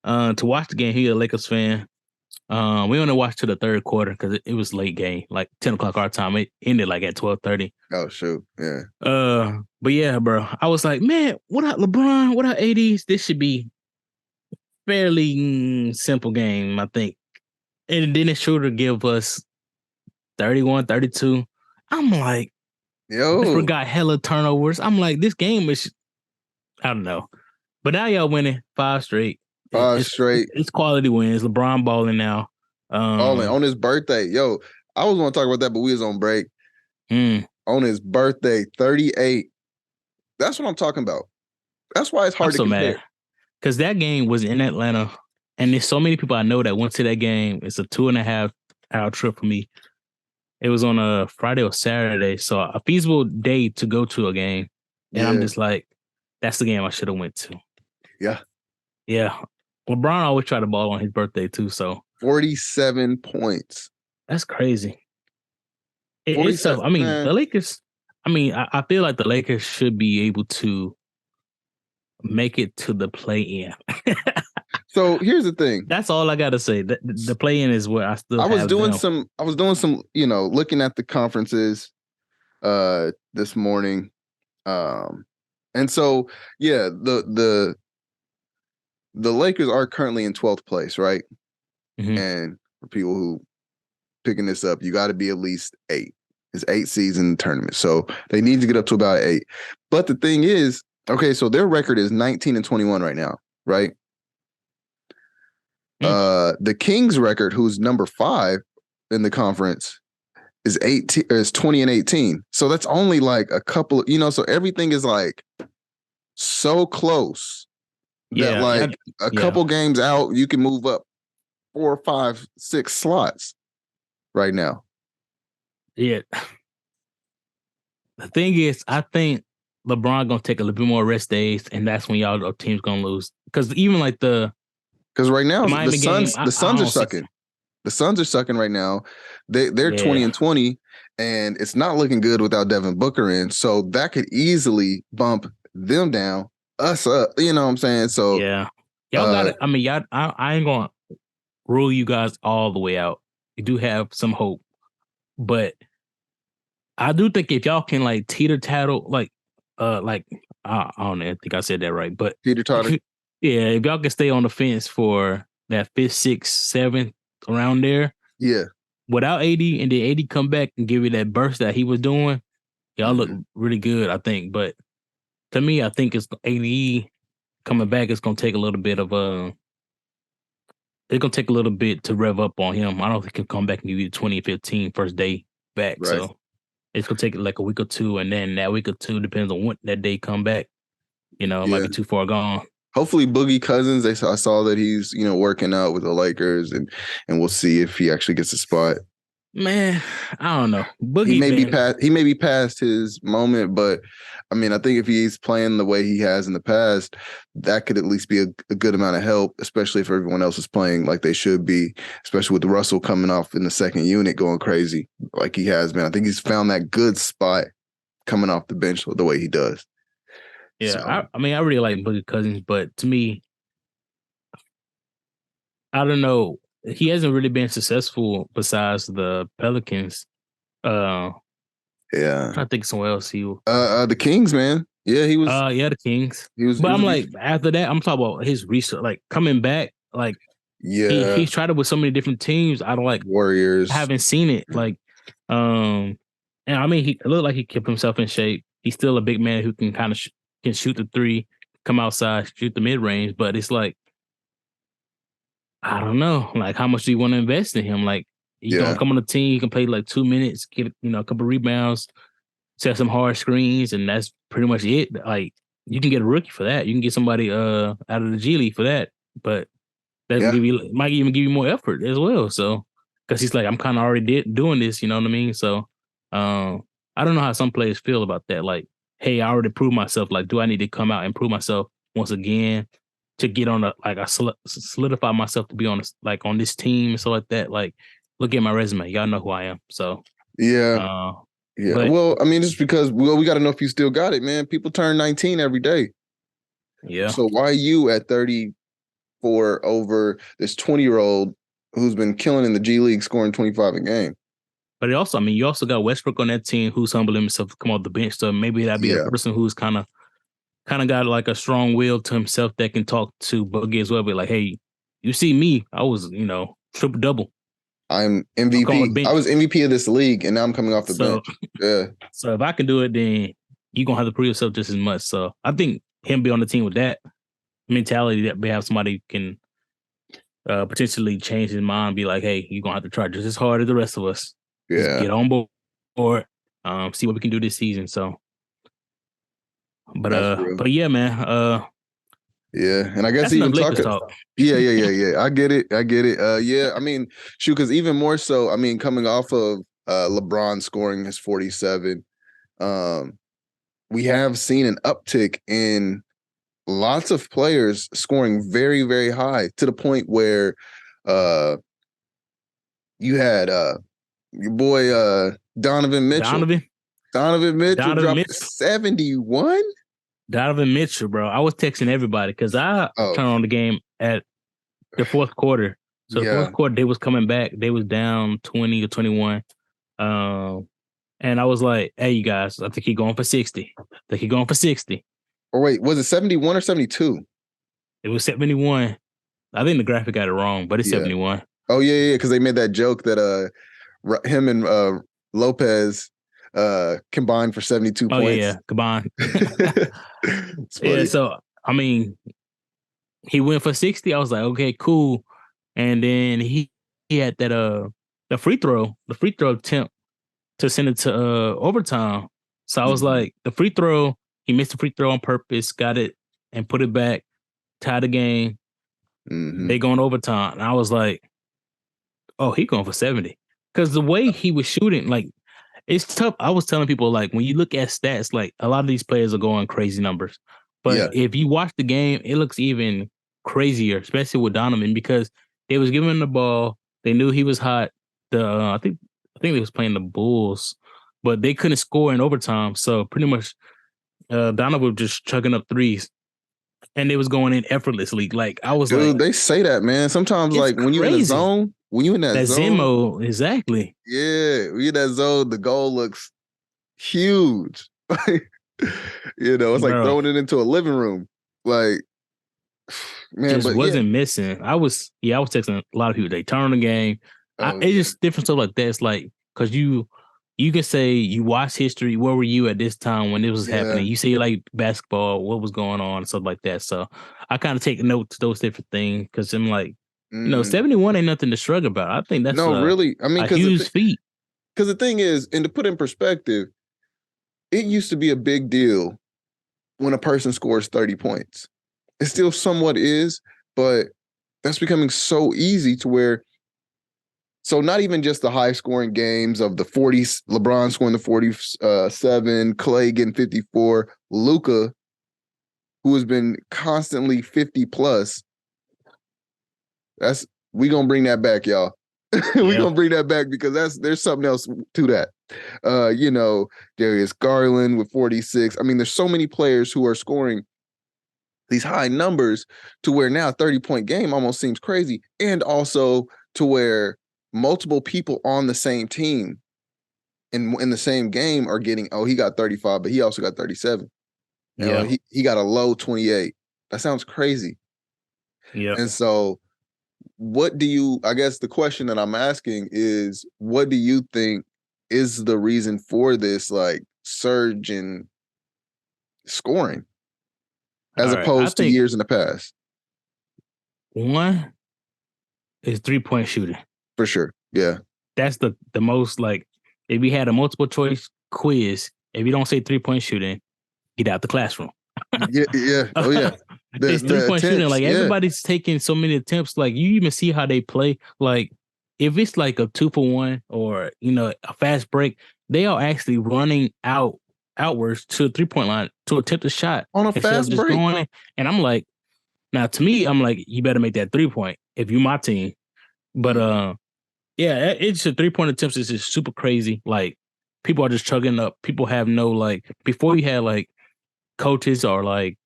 to watch the game. He a Lakers fan. We only watched to the third quarter because it was late game, like 10 o'clock our time. It ended like at 12:30. Oh shoot, yeah. But yeah, bro, I was like, man, what up, LeBron? What up, ADs? This should be fairly simple game, I think. And then it's sure to give us 31, 32. I'm like, yo, got hella turnovers. I'm like, this game is, I don't know. But now y'all winning 5 straight. It's quality wins. LeBron balling now. Balling on his birthday. Yo, I was want to talk about that, but we was on break. On his birthday, 38. That's what I'm talking about. That's why it's hard to compare. Mad. Because that game was in Atlanta, and there's so many people I know that went to that game. It's a 2.5 hour trip for me. It was on a Friday or Saturday, so a feasible day to go to a game. And I'm just like, that's the game I should have went to. Yeah. LeBron always tried to ball on his birthday too, so 47 points. That's crazy. It's tough. I mean, the Lakers. I mean, I feel like the Lakers should be able to make it to the play-in. So here's the thing. That's all I gotta say. The play-in is where I still. I was doing some, looking at the conferences, this morning, and so the Lakers are currently in 12th place, right? Mm-hmm. And for people who picking this up, you got to be at least 8. It's 8 seeds in the tournament, so they need to get up to about 8. But the thing is, okay, so their record is 19-21 right now, right? The Kings record, who's number 5 in the conference, is 20-18. So that's only like a couple, so everything is like so close that like a couple games out, you can move up 4, 5, 6 slots right now. Yeah. The thing is, I think LeBron gonna take a little bit more rest days, and that's when y'all team's gonna lose. Because even like because right now the Suns are sucking. The Suns are sucking right now. They're 20-20, and it's not looking good without Devin Booker in. So that could easily bump them down, us up. You know what I'm saying? So yeah, y'all got it. I mean, y'all. I ain't gonna rule you guys all the way out. You do have some hope, but I do think if y'all can like teeter tattle, like I don't know, I think I said that right, but teeter totter. Yeah, if y'all can stay on the fence for that 5th, 6th, 7th around there, without AD, and then AD come back and give you that burst that he was doing, y'all look really good, I think. But to me, I think it's AD coming back. It's gonna take a little bit of it's gonna take a little bit to rev up on him. I don't think he'll come back and give you the 2015 first day back. Right. So it's gonna take like a week or two, and then that week or two depends on when that day come back. It might be too far gone. Hopefully Boogie Cousins, I saw that he's, working out with the Lakers, and we'll see if he actually gets a spot. Man, I don't know. Boogie he may be past his moment, but I mean, I think if he's playing the way he has in the past, that could at least be a good amount of help, especially if everyone else is playing like they should be, especially with Russell coming off in the second unit going crazy like he has been. I think he's found that good spot coming off the bench the way he does. Yeah, so. I mean, I really like Boogie Cousins, but to me, I don't know. He hasn't really been successful besides the Pelicans. Yeah. I'm trying to think somewhere else the Kings, man. Yeah, he was. Yeah, the Kings. He was. But I'm like, after that, I'm talking about his research, like coming back. Like, he's tried it with so many different teams. I don't like Warriors. I haven't seen it. Like, and I mean, he looked like he kept himself in shape. He's still a big man who can kind of can shoot the three, come outside, shoot the mid range. But it's like, I don't know. Like, how much do you want to invest in him? Like, he's gonna come on the team. He can play like 2 minutes, get a couple rebounds, set some hard screens, and that's pretty much it. Like, you can get a rookie for that. You can get somebody out of the G League for that. But that might even give you more effort as well. So, because he's like, I'm kind of already doing this. You know what I mean? So, I don't know how some players feel about that. Like, hey, I already proved myself. Like, do I need to come out and prove myself once again to get on I solidify myself to be on on this team and stuff like that? Like, look at my resume. Y'all know who I am. So, yeah. But, well, I mean, just because we got to know if you still got it, man. People turn 19 every day. Yeah. So why you at 34 over this 20-year-old who's been killing in the G League, scoring 25 a game? But also, I mean, you also got Westbrook on that team who's humbling himself to come off the bench. So maybe that'd be a person who's kind of got like a strong will to himself that can talk to Boogie as well. Be like, hey, you see me? I was, triple double. I'm MVP. I was MVP of this league, and now I'm coming off the bench. Yeah. So if I can do it, then you're gonna have to prove yourself just as much. So I think him be on the team with that mentality, that we have somebody who can potentially change his mind, be like, hey, you're gonna have to try just as hard as the rest of us. Yeah. Just get on board, see what we can do this season. So, but yeah, man. Yeah, and I guess even talking. Yeah. I get it. Yeah, I mean, shoot, because even more so, I mean, coming off of LeBron scoring his 47, we have seen an uptick in lots of players scoring very, very high, to the point where you had your boy Donovan Mitchell. Donovan Mitchell dropped 71. Donovan Mitchell, bro. I was texting everybody because I turned on the game at the fourth quarter. So the fourth quarter, they was coming back. They was down 20 or 21. And I was like, hey, you guys, I think he's going for 60. Or wait, was it 71 or 72? It was 71. I think the graphic got it wrong, but it's 71. Oh, yeah, because they made that joke that him and Lopez combined for 72 points. Yeah, combined. Yeah, so I mean, he went for 60. I was like, okay, cool. And then he had that the free throw attempt to send it to overtime. So I was like, the free throw, he missed the free throw on purpose, got it and put it back, tied the game. They going overtime. And I was like, oh, he going for 70. Because the way he was shooting, like, it's tough. I was telling people, like, when you look at stats, like, a lot of these players are going crazy numbers. But if you watch the game, it looks even crazier, especially with Donovan, because they was giving him the ball. They knew he was hot. I think they was playing the Bulls, but they couldn't score in overtime. So pretty much Donovan was just chugging up threes. And they was going in effortlessly. Like, I was Dude, they say that, man. Sometimes, like, when you're in the zone, when you're in that zone. Zemo, exactly. Yeah, when you're in that zone, the goal looks huge. It's like throwing it into a living room. Like, man, just wasn't missing. I was texting a lot of people. They turn on the game. It's just different stuff like that. It's like, because you can say you watch history. Where were you at this time when it was happening? You see, like, basketball, what was going on, and stuff like that. So I kind of take note to those different things, because I'm like, 71 ain't nothing to shrug about. I think that's really. I mean, a huge feat. Because the thing is, and to put in perspective, it used to be a big deal when a person scores 30 points. It still somewhat is, but that's becoming so easy to where. So not even just the high scoring games of the 40s, LeBron scoring the 47, Clay getting 54, Luka, who has been constantly 50 plus. We gonna bring that back, y'all. We gonna bring that back, because there's something else to that. Darius Garland with 46. I mean, there's so many players who are scoring these high numbers to where now a 30-point game almost seems crazy. And also to where multiple people on the same team in the same game are getting, he got 35, but he also got 37. Yeah. He got a low 28. That sounds crazy. Yeah. And so I guess the question that I'm asking is, what do you think is the reason for this like surge in scoring as opposed to years in the past? One is 3-point shooting. For sure. Yeah. That's the most, like, if we had a multiple choice quiz, if you don't say 3-point shooting, get out the classroom. Yeah. Oh yeah. It's 3-point shooting. Like, everybody's taking so many attempts. Like, you even see how they play. Like, if it's like a 2-for-1 or, a fast break, they are actually running outwards to the 3-point line to attempt a shot on a fast break. And I'm like, now to me, I'm like, you better make that 3-point if you're my team. But yeah, it's a 3-point attempts is just super crazy. Like, people are just chugging up. People have no, like, before you had like coaches are like,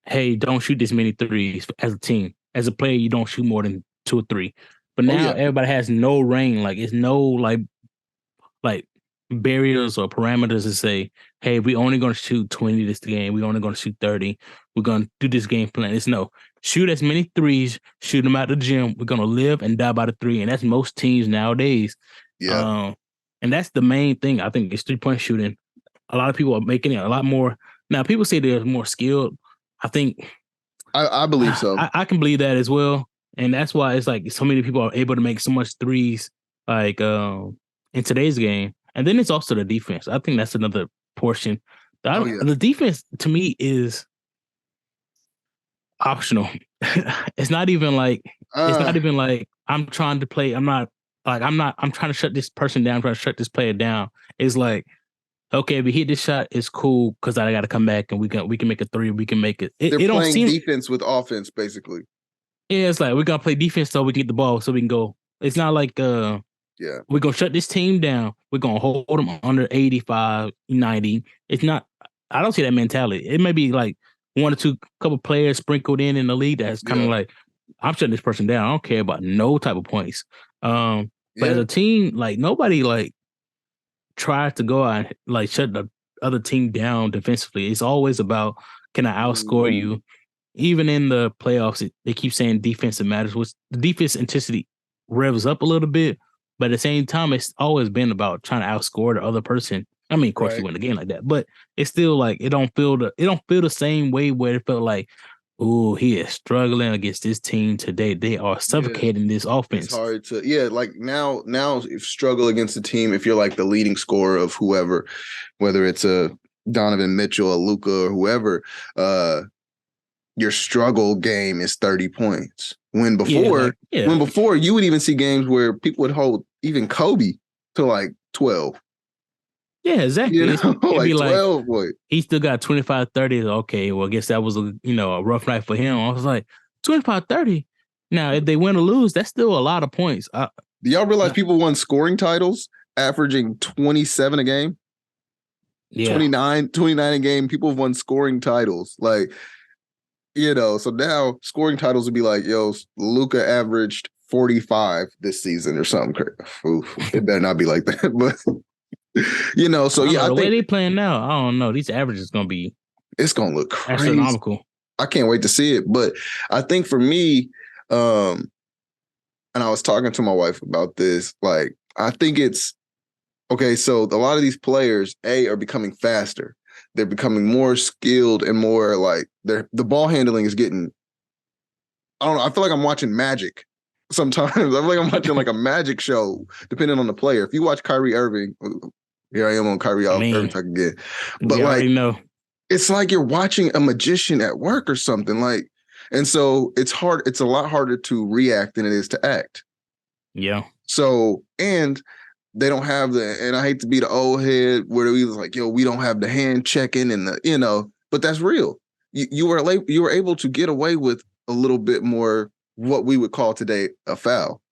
hey, don't shoot this many threes as a team. As a player, you don't shoot more than 2 or 3. But now everybody has no reign. Like, it's no like barriers or parameters to say, hey, we only going to shoot 20 this game. We're only going to shoot 30. We're going to do this game plan. It's no, shoot as many threes, shoot them out the gym. We're going to live and die by the 3. And that's most teams nowadays. Yeah. And that's the main thing. I think it's 3-point shooting. A lot of people are making it a lot more. Now, people say they're more skilled. I think I believe so. I can believe that as well. And that's why it's like so many people are able to make so much threes like in today's game. And then it's also the defense. I think that's another portion. The defense to me is optional. It's not even like I'm trying to play. I'm trying to shut this person down, trying to shut this player down. It's like, okay, if we hit this shot, it's cool because I got to come back and we can make a 3. We can make it. They're playing defense with offense, basically. Yeah, it's like we're gonna play defense so we can get the ball, so we can go. It's not like we're gonna shut this team down. We're gonna hold them under 85, 90. It's not. I don't see that mentality. It may be like 1 or 2 couple players sprinkled in the league that's kind of like, I'm shutting this person down. I don't care about no type of points. But as a team, like, nobody like tries to go out and like shut the other team down defensively. It's always about, can I outscore you? Even in the playoffs, they keep saying defensive matters, which the defense intensity revs up a little bit, but at the same time, it's always been about trying to outscore the other person. I mean, of course, you win the game like that, but it's still like it don't feel the same way where it felt like, oh, he is struggling against this team today. They are suffocating this offense. It's hard to like now if struggle against the team, if you're like the leading scorer of whoever, whether it's a Donovan Mitchell, a Luka, or whoever, your struggle game is 30 points. When before you would even see games where people would hold even Kobe to like 12. Yeah, exactly. Like 12, boy. He still got 25, 30. Okay, well, I guess that was a rough night for him. I was like, 25, 30. Now, if they win or lose, that's still a lot of points. Do y'all realize people won scoring titles averaging 27 a game? Yeah. 29 a game. People have won scoring titles. Like, so now scoring titles would be like, Luka averaged 45 this season or something. Oof, it better not be like that. But, the way they playing now, I don't know. These averages going to be. It's going to look crazy. Astronomical. I can't wait to see it. But I think for me, and I was talking to my wife about this, like, I think it's, okay, so a lot of these players, are becoming faster. They're becoming more skilled and more like the ball handling is getting, I don't know. I feel like I'm watching Magic sometimes. I feel like I'm watching like a magic show, depending on the player. If you watch Kyrie Irving, here I am on Kyrie Irving talk again. But it's like you're watching a magician at work or something. Like, and so it's hard. It's a lot harder to react than it is to act. Yeah. So, and they don't have and I hate to be the old head where we was like, we don't have the hand checking and but that's real. You were able to get away with a little bit more what we would call today a foul.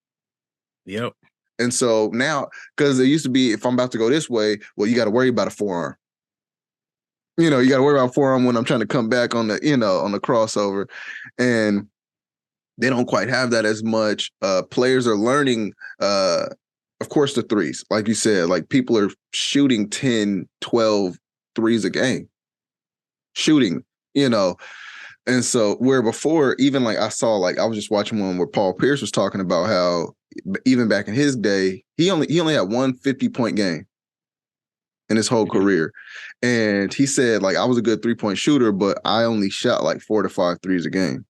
Yep. And so now, because it used to be, if I'm about to go this way, well, you got to worry about a forearm. You know, you got to worry about forearm when I'm trying to come back on the, you know, on the crossover. And they don't quite have that as much. Players are learning, of course, the threes. Like you said, like people are shooting 10, 12 threes a game. Shooting, you know. And so where before, even like I saw, like I was just watching one where Paul Pierce was talking about how even back in his day, he only had one 50-point game in his whole career. And he said, like, I was a good 3-point shooter, but I only shot like 4 to 5 threes a game.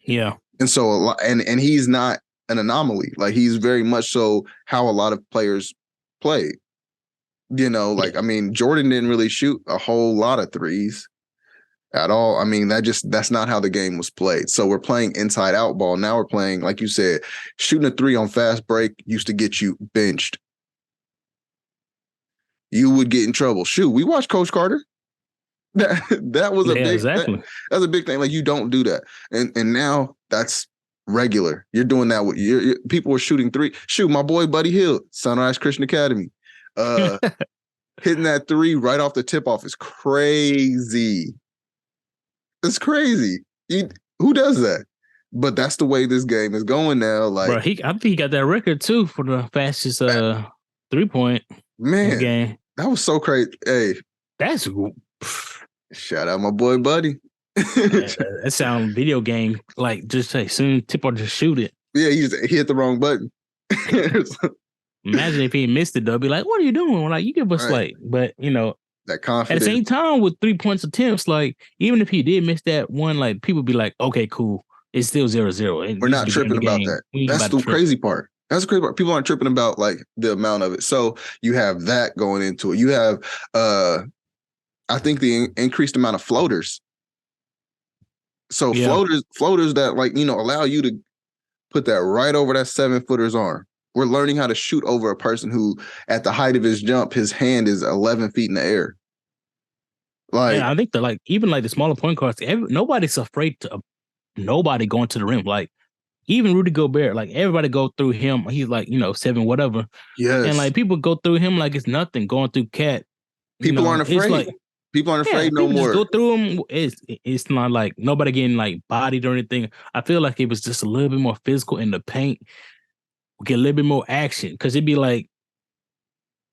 Yeah. And so a lot, and he's not an anomaly. Like he's very much so how a lot of players play. You know, like I mean, Jordan didn't really shoot a whole lot of threes at all. I mean, that's not how the game was played. So we're playing inside out ball. Now we're playing, like you said, shooting a 3 on fast break used to get you benched. You would get in trouble. Shoot, we watched Coach Carter. That was a big exactly. That's a big thing. Like you don't do that. And now that's regular. You're doing that with your people were shooting 3. Shoot, my boy Buddy Hill, Sunrise Christian Academy. Hitting that 3 right off the tip off is crazy. It's crazy. Who does that? But that's the way this game is going now. Like, bro, I think he got that record too for the fastest 3-point game. That was so crazy. Hey, that's shout out my boy Buddy. That sound video game like just say soon tip or just shoot it. Yeah, he hit the wrong button. Imagine if he missed it, though. Be like, what are you doing? Like, you give us like, but you know, that confidence. At the same time, with 3 points attempts, like even if he did miss that one, like people be like, okay, cool, it's still 0-0. We're not tripping about that. That's the crazy part. That's the crazy part. People aren't tripping about like the amount of it. So you have that going into it. You have, I think the increased amount of floaters. So floaters that like, you know, allow you to put that right over that 7-footer's arm. We're learning how to shoot over a person who, at the height of his jump, his hand is 11 feet in the air. Like, I think that like even like the smaller point guards, nobody's afraid to nobody going to the rim. Like even Rudy Gobert, like everybody go through him. He's like 7 whatever. Yes, and like people go through him like it's nothing. Going through Cat, people aren't afraid. Like, people aren't afraid no more. Just go through him. It's not like nobody getting like bodied or anything. I feel like it was just a little bit more physical in the paint. Get a little bit more action because it'd be like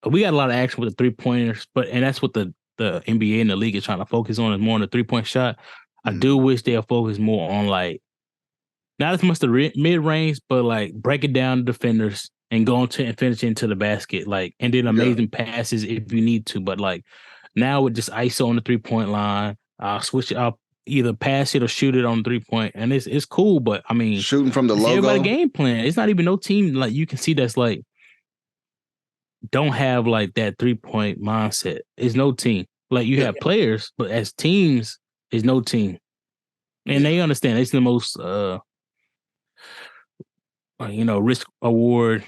we got a lot of action with the 3-pointers, and that's what the NBA and the league is trying to focus on is more on the 3-point shot. I do wish they'll focus more on like not as much the mid range, but like breaking down the defenders and going to and finish into the basket, like and then amazing passes if you need to. But like now with just ISO on the 3-point line, I'll switch it up. Either pass it or shoot it on 3-point, and it's cool. But I mean, shooting from the logo, everybody game plan. It's not even no team like you can see that's like don't have like that 3-point mindset. It's no team. Like you have players, but as teams, it's no team, and they understand it's the most risk award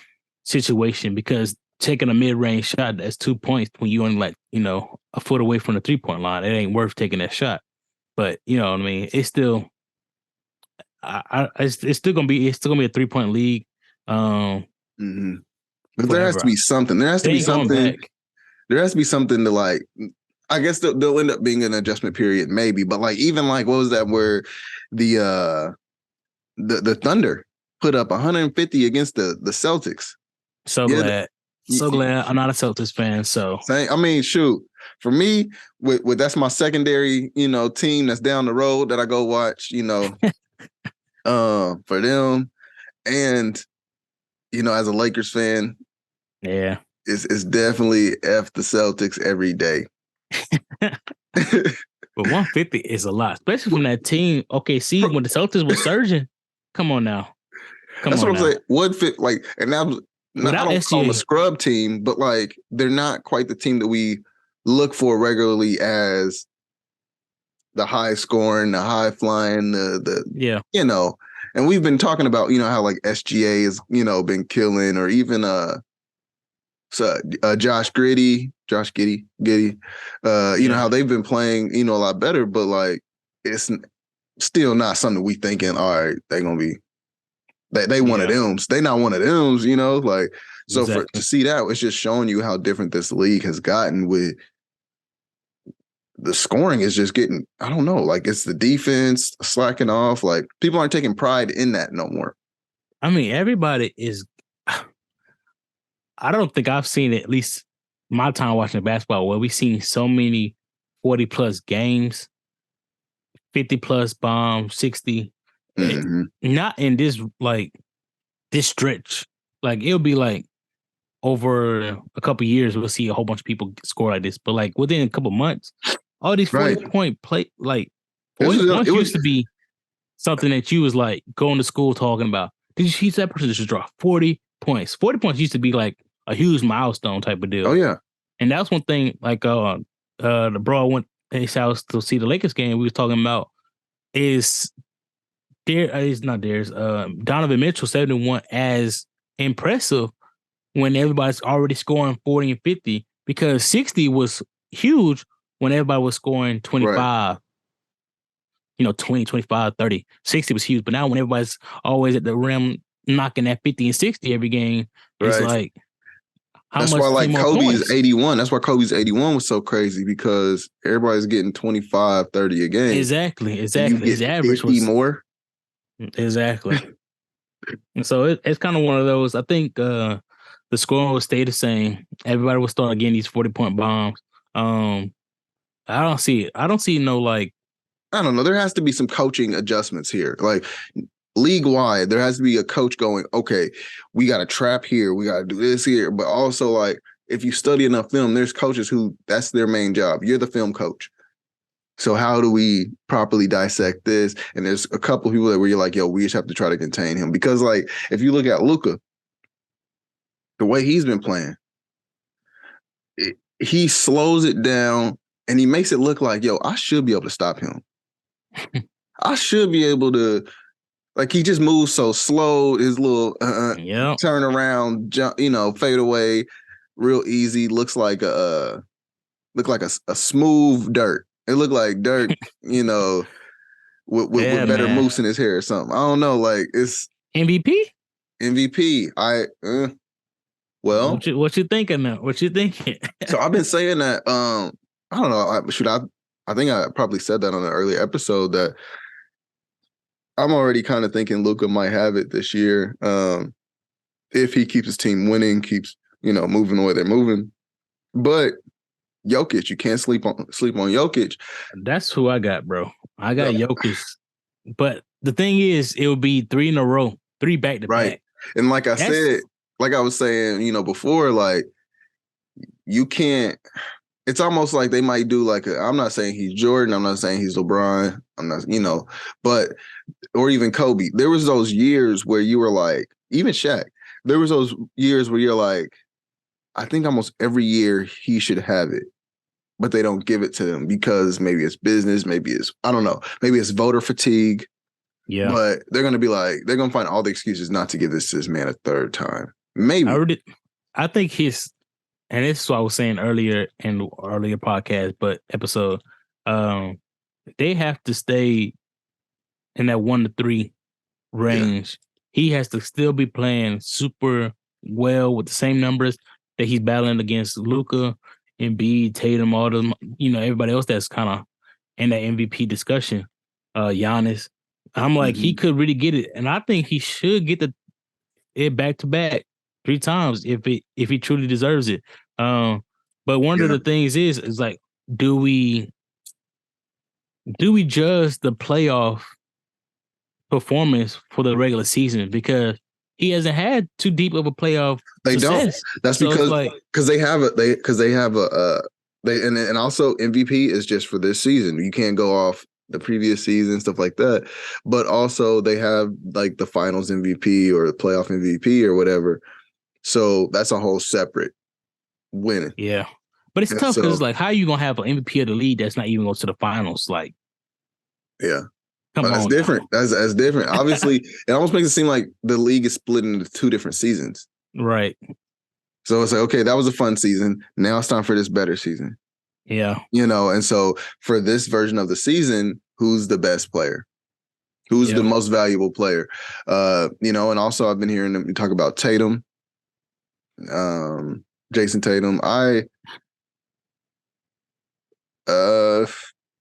situation because taking a mid range shot that's 2 points when you only like a foot away from the 3-point line, it ain't worth taking that shot. But you know what I mean. It's still, it's still gonna be a 3-point league. But there has to be something. There has to be something. There has to be something to like. I guess they'll end up being an adjustment period, maybe. But like even like what was that where the Thunder put up 150 against the Celtics. So glad I'm not a Celtics fan. So I mean, shoot. For me, with that's my secondary, team that's down the road that I go watch, for them. And, as a Lakers fan, it's definitely F the Celtics every day. But 150 is a lot, especially from that team. Okay, see, when the Celtics were surging, come on now. That's what I'm saying. 150, like, and that was, I don't call them a scrub team, but like, they're not quite the team that we look for regularly as the high scoring, the high flying, and we've been talking about, how like SGA has, been killing, or even Josh Giddey, how they've been playing, a lot better, but like it's still not something we thinking, all right, they're gonna be they one of them. They not one of them, like so. Exactly. To see that, it's just showing you how different this league has gotten with the scoring is just getting, I don't know, like it's the defense slacking off. Like people aren't taking pride in that no more. I mean, everybody is. I don't think I've seen it, at least my time watching basketball, where we've seen so many 40+ games, 50+ bombs, 60. Mm-hmm. Not in this stretch. Like it'll be like over a couple years, we'll see a whole bunch of people score like this. But like within a couple months, all these 40-point play, like 40 points used to be something that you was like going to school talking about. Did you see that person just draw 40 points? 40 points used to be like a huge milestone type of deal. Oh yeah. And that's one thing, like the bro went to his house to see the Lakers game we was talking about is not theirs. Donovan Mitchell 71 as impressive when everybody's already scoring 40 and 50, because 60 was huge when everybody was scoring 25. Right. 20, 25, 30. 60 was huge. But now when everybody's always at the rim knocking that 50 and 60 every game, it's like, that's why like Kobe's 81. That's why Kobe's 81 was so crazy, because everybody's getting 25, 30 a game. Exactly. His average was more. Exactly. And so it's kind of one of those. I think the scoring will stay the same. Everybody will start getting these 40-point bombs. I don't see it. I don't see no like. I don't know. There has to be some coaching adjustments here. Like league-wide, there has to be a coach going, okay, we got to trap here. We got to do this here. But also, like, if you study enough film, there's coaches who that's their main job. You're the film coach. So how do we properly dissect this? And there's a couple of people where you're like, yo, we just have to try to contain him. Because, like, if you look at Luka, the way he's been playing, he slows it down and he makes it look like, yo, I should be able to stop him. I should be able to, like, he just moves so slow. His little turn around, jump, fade away, real easy. Looks like a smooth dirt. It looked like dirt, with better mousse in his hair or something. I don't know. Like, it's MVP. Well, what you thinking now? What you thinking? So I've been saying that. I don't know. I think I probably said that on an earlier episode that I'm already kind of thinking Luka might have it this year. If he keeps his team winning, keeps, moving the way they're moving. But Jokic, you can't sleep on Jokic. That's who I got, bro. I got Jokic. But the thing is, it will be 3 in a row, 3 back-to-back. Right. And like I said, like I was saying, before, like, you can't. It's almost like they might do like I'm not saying he's Jordan. I'm not saying he's LeBron. I'm not, but, or even Kobe. There was those years where you were like, even Shaq, there was those years where you're like, I think almost every year he should have it, but they don't give it to him because maybe it's business, maybe it's, I don't know, maybe it's voter fatigue. Yeah. But they're going to be like, they're going to find all the excuses not to give this to this man a third time. Maybe. I think and this is what I was saying earlier in the earlier podcast, but episode, they have to stay in that 1 to 3 range. Yeah. He has to still be playing super well with the same numbers that he's battling against Luka, Embiid, Tatum, all them, everybody else that's kind of in that MVP discussion. Giannis. I'm like, he could really get it. And I think he should get it back to back 3 times if he truly deserves it. But one of the things is like, do we judge the playoff performance for the regular season? Because he hasn't had too deep of a playoff. They success. Don't. That's so because they have and also MVP is just for this season. You can't go off the previous season, stuff like that. But also they have like the finals MVP or the playoff MVP or whatever. So that's a whole separate winning. Yeah. But it's tough because like, how are you gonna have an MVP of the league that's not even going to the finals? Like, yeah. That's different. That's different. Obviously, it almost makes it seem like the league is split into 2 different seasons. Right. So it's like, okay, that was a fun season. Now it's time for this better season. Yeah. And so for this version of the season, who's the best player? Who's the most valuable player? And also I've been hearing them talk about Tatum, Jason Tatum.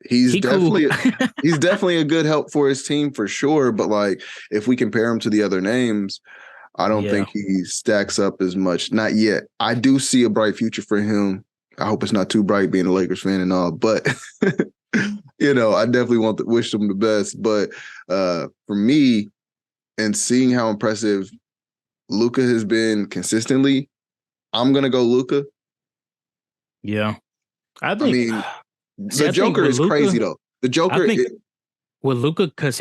He's definitely cool. he's definitely a good help for his team for sure. But like, if we compare him to the other names, I don't think he stacks up as much. Not yet. I do see a bright future for him. I hope it's not too bright being a Lakers fan and all, but I definitely want to wish them the best. But for me, and seeing how impressive Luka has been consistently, I'm gonna go Luka. Yeah, I mean, the Joker is crazy though. The Joker, I think with Luka, because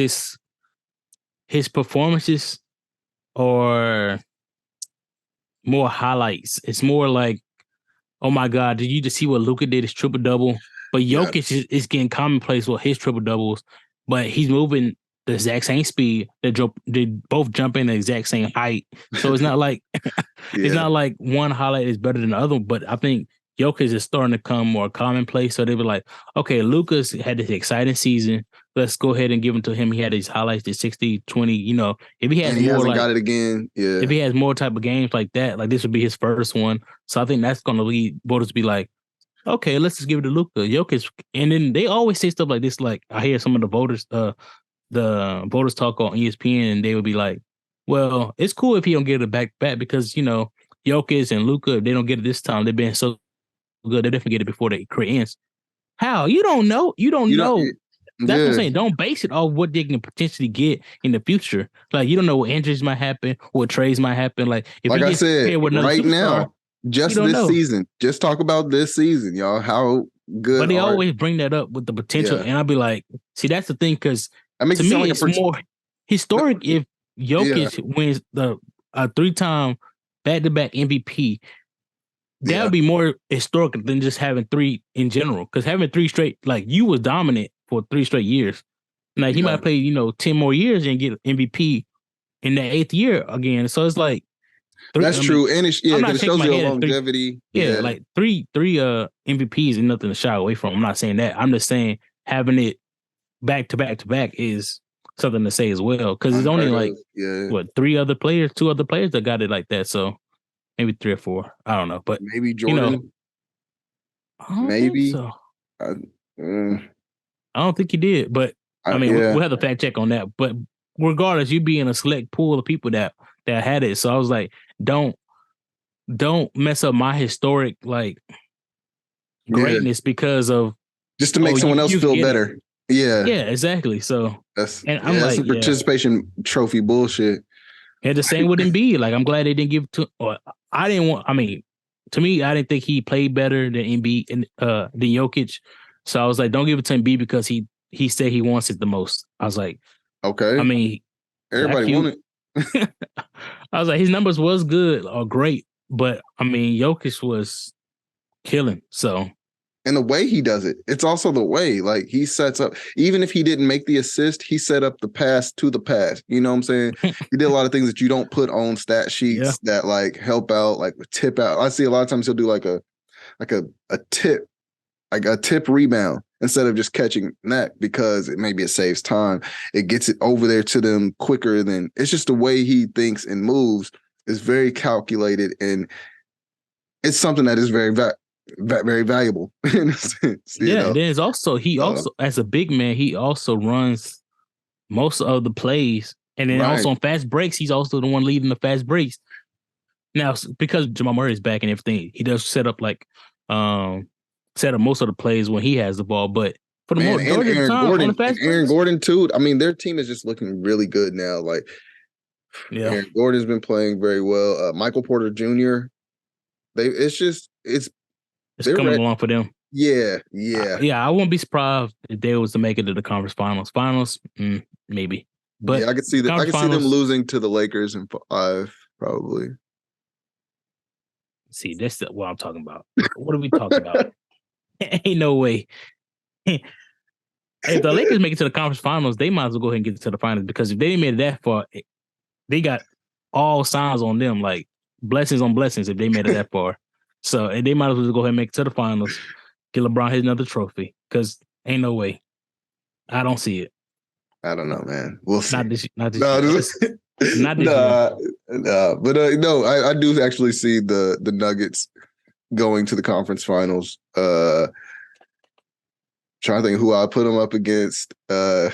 his performances are more highlights. It's more like, oh my God, did you just see what Luka did? His triple double, but Jokic is getting commonplace with his triple doubles, but he's moving the exact same speed. They both jump in the exact same height, so it's not like it's not like one highlight is better than the other. But I think Jokic is starting to come more commonplace. So they were like, okay, Lucas had this exciting season. Let's go ahead and give him to him. He had these highlights, the 60, 20, if he has more got it again. Yeah. If he has more type of games like that, like this would be his first one. So I think that's going to lead voters to be like, okay, let's just give it to Luka. Jokic. And then they always say stuff like this. Like I hear some of the voters talk on ESPN, and they would be like, well, it's cool if he don't get it back because, Jokic and Luka, if they don't get it this time, they've been so good, they definitely get it before the career ends. How? You don't know. You don't know. That's what I'm saying. Don't base it off what they can potentially get in the future. Like, you don't know what injuries might happen, what trades might happen. Like, if like you I said, right now, just this season, just talk about this season, y'all. How good. But they always bring that up with the potential. And I'll be like, see, that's the thing, because to me, it's more historic if Jokic wins a 3-time back-to-back MVP. That would be more historic than just having 3 in general. Because having 3 straight, like, you was dominant for 3 straight years. Like, he might play, 10 more years and get MVP in the 8th year again. So it's like, that's true. And it shows your longevity. Like three MVPs is nothing to shy away from. I'm not saying that. I'm just saying having it back to back to back is something to say as well. Because it's only like 2 other players that got it like that. So maybe 3 or 4. I don't know. But maybe Jordan. Maybe. So. I don't think he did. But I mean, we'll have to fact check on that. But regardless, you be in a select pool of people that had it. So I was like, don't mess up my historic like greatness because of just to make someone else feel better. Yeah, exactly. So that's that's some participation trophy bullshit. And the same with Embiid. Like, I'm glad they didn't give it to. Or I didn't want. I mean, to me, I didn't think he played better than Embiid and than Jokic. So I was like, don't give it to Embiid because he said he wants it the most. I was like, okay. I mean, everybody wanted. I was like, his numbers was good or great, but I mean, Jokic was killing. So, and the way he does it, it's also the way like he sets up. Even if he didn't make the assist, he set up the pass to the pass. You know what I'm saying? He did a lot of things that you don't put on stat sheets that like help out, like tip out. I see a lot of times he'll do like a tip, like a tip rebound instead of just catching that because it saves time. It gets it over there to them quicker than it's just the way he thinks and moves is very calculated. And it's something that is very, very valuable in a sense. And then it's also, also, as a big man, he also runs most of the plays. And then also on fast breaks, he's also the one leading the fast breaks. Now, because Jamal Murray is back and everything, he does set up most of the plays when he has the ball, but for the majority of the time, on the fast Aaron Gordon too. I mean, their team is just looking really good now. Like, Aaron Gordon's been playing very well. Michael Porter Jr. It's coming along for them. Yeah. I won't be surprised if they was to make it to the conference finals. Maybe, but I could see them. I could see them losing to the Lakers in 5, probably. See, that's what I'm talking about. What are we talking about? Ain't no way. If the Lakers make it to the conference finals, they might as well go ahead and get to the finals because if they made it that far, they got all signs on them, like blessings on blessings if they made it that far. So they might as well go ahead and make it to the finals, get LeBron his another trophy because ain't no way. I don't see it. I don't know, man. We'll see. Not this year. But no, I do actually see the Nuggets going to the conference finals. Trying to think who I put him up against. I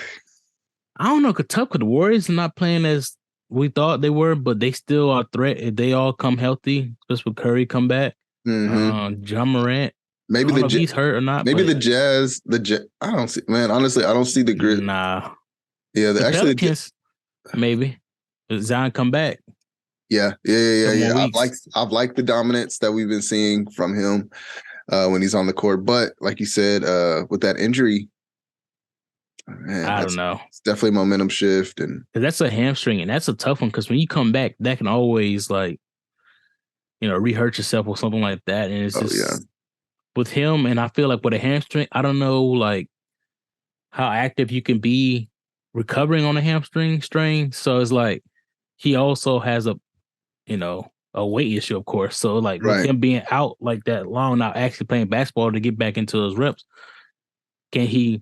don't know. Cause tough. Cause the Warriors are not playing as we thought they were, but they still are a threat if they all come healthy. Just with Curry come back, John Morant. Maybe if he's hurt or not. Maybe the Jazz. I don't see. Man, honestly, I don't see the grit. Nah. Yeah, the actually, Pelicans, maybe Zion come back. Yeah. I've liked the dominance that we've been seeing from him when he's on the court. But like you said, with that injury, man, I don't know. It's definitely a momentum shift, and that's a hamstring, and that's a tough one because when you come back, that can always re-hurt yourself or something like that. And it's just with him, and I feel like with a hamstring, I don't know like how active you can be recovering on a hamstring strain. So it's like he also has a weight issue, of course. So like with him being out like that long, not actually playing basketball to get back into his reps, can he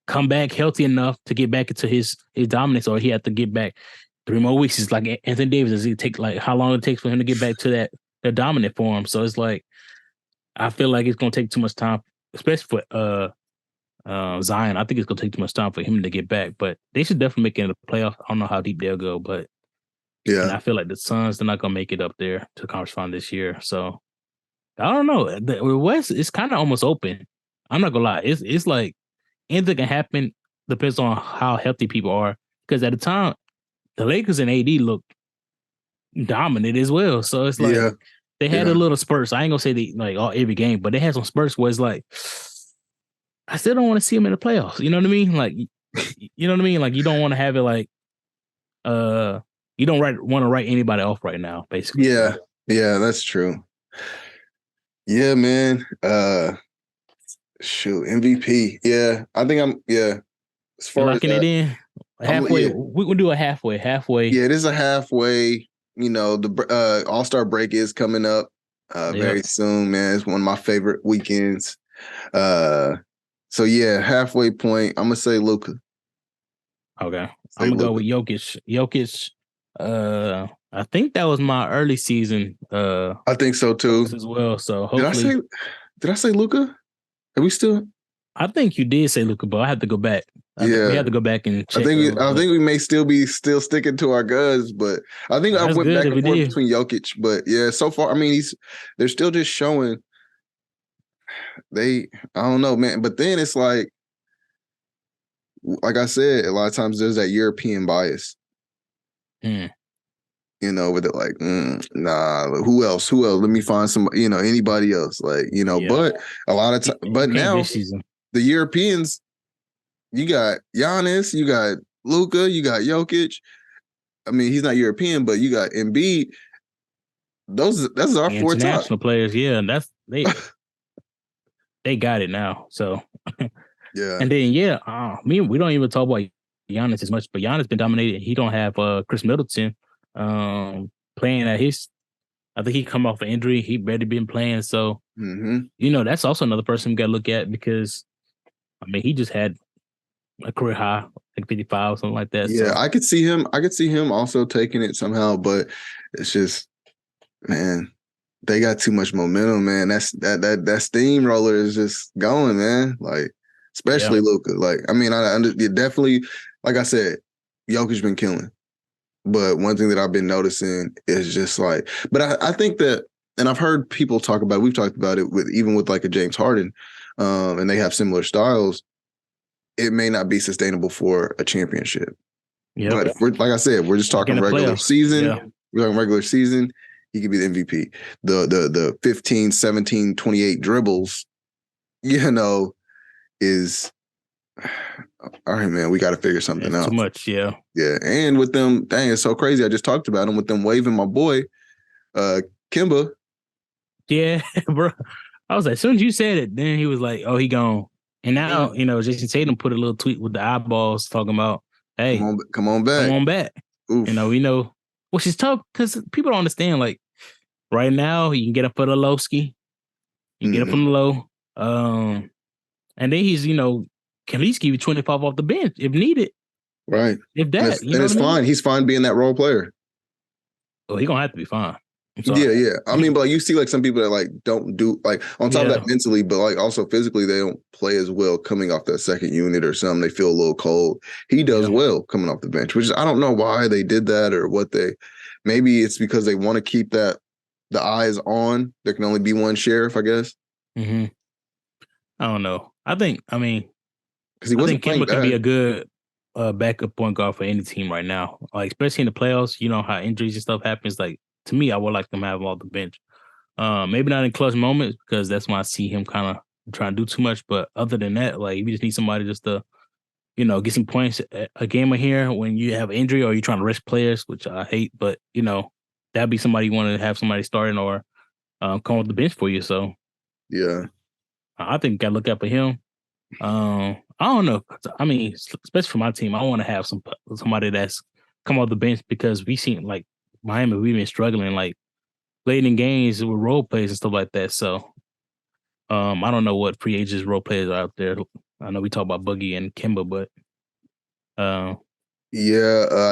come back healthy enough to get back into his dominance, or he had to get back 3 more weeks? It's like Anthony Davis. Does it take like how long it takes for him to get back to that dominant form? So it's like I feel like it's gonna take too much time, especially for Zion. I think it's gonna take too much time for him to get back, but they should definitely make it in the playoffs. I don't know how deep they'll go, but and I feel like the Suns, they're not gonna make it up there to the conference final this year. So I don't know. The West is kind of almost open. I'm not gonna lie. It's like anything can happen. Depends on how healthy people are. Because at the time, the Lakers and AD looked dominant as well. So it's like they had a little spurts. I ain't gonna say they like every game, but they had some spurts where it's like I still don't want to see them in the playoffs. You know what I mean? Like, you know what I mean? Like, you don't want to have it like, you don't want to write anybody off right now, basically. Yeah, that's true. Yeah, man. Shoot, MVP. Yeah, I think I'm. Yeah, as far as locking it in, halfway. We will do a halfway. Yeah, it is a halfway. The All-Star break is coming up very soon, man. It's one of my favorite weekends. So yeah, halfway point. I'm gonna say Luka. Okay, I'm gonna go with Jokic. I think that was my early season. I think so too as well. So hopefully, did I say Luka? Are we still? I think you did say Luka, but I have to go back. We have to go back and check. I think we may still be sticking to our guns, but I think I went back and forth between Jokic. But yeah, so far, I mean, they're still just showing. I don't know, man. But then it's like I said, a lot of times there's that European bias. With it like, nah, who else? Let me find somebody, anybody else. Like, but a lot of time, but now the Europeans, you got Giannis, you got Luka, you got Jokic. I mean, he's not European, but you got Embiid. That's our four international players. Yeah, and that's they got it now. So yeah, and then we don't even talk about Giannis as much, but Giannis been dominated. He don't have Chris Middleton playing at his. I think he come off an injury. He barely been playing, so that's also another person we got to look at because I mean he just had a career high, like 55 or something like that. Yeah, so. I could see him also taking it somehow, but it's just, man, they got too much momentum, man. That steamroller is just going, man. Like, especially Luka. Like, I mean, definitely, like I said, Jokic been killing. But one thing that I've been noticing is just like, but I think that, and I've heard people talk about, we've talked about it even with like a James Harden, and they have similar styles. It may not be sustainable for a championship. Yep. But if like I said, we're just talking regular season. Yeah. We're talking regular season. He could be the MVP. The 15, 17, 28 dribbles, is all right, man. We got to figure something out. Too much, yeah. Yeah, and with them, dang, it's so crazy. I just talked about him with them waving my boy, Kemba. Yeah, bro. I was like, as soon as you said it, then he was like, "Oh, he gone." And now, Jason Tatum put a little tweet with the eyeballs talking about, "Hey, come on back." Oof. We know, which is tough because people don't understand. Like right now, you can get up for the low ski, you can get up from the low, and then he's can at least give you 25 off the bench if needed. Right. If that, and it's fine. He's fine being that role player. Oh, he's gonna have to be fine. Yeah. I mean, but like you see like some people that like don't do like on top of that mentally, but like also physically they don't play as well coming off that second unit or something. They feel a little cold. He does well coming off the bench, which is, I don't know why they did that or what maybe it's because they want to keep the eyes on. There can only be one sheriff, I guess. Mm-hmm. I don't know. I think because he wasn't playing Kemba bad. can be a good backup point guard for any team right now. Like especially in the playoffs, you know how injuries and stuff happens. Like to me, I would like them to have him off the bench. Maybe not in clutch moments because that's when I see him kind of trying to do too much. But other than that, like if you just need somebody just to, you know, get some points a game of here when you have injury or you're trying to rest players, which I hate. But you know, that'd be somebody you want to have somebody starting or come off the bench for you. So yeah, I think you got to look out for him. I don't know. I mean, especially for my team, I want to have somebody that's come off the bench because we seen like Miami, we've been struggling like late in games with role plays and stuff like that. So, I don't know what free agents role players are out there. I know we talk about Boogie and Kemba, but I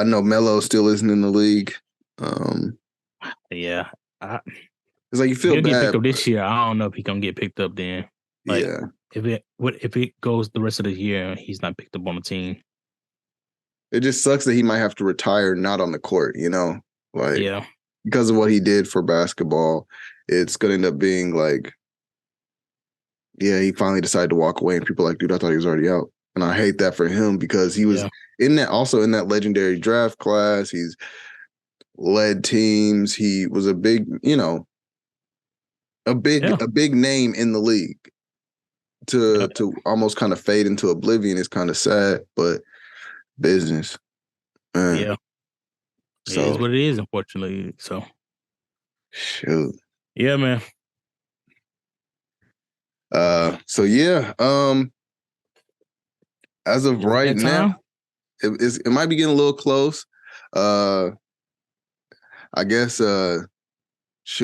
know Melo still isn't in the league. Yeah, it's like you feel he'll bad. Get picked up this year. I don't know if he gonna get picked up then. Like, if it goes the rest of the year, he's not picked up on the team. It just sucks that he might have to retire not on the court. You know, like because of what he did for basketball, it's gonna end up being like, he finally decided to walk away, and people are like, dude, I thought he was already out, and I hate that for him because he was in that legendary draft class. He's led teams. He was a big, a big name in the league. To almost kind of fade into oblivion is kind of sad, but business. Man. Yeah. So, it is what it is, unfortunately. So shoot. Yeah, man. As of right now, it might be getting a little close. I guess I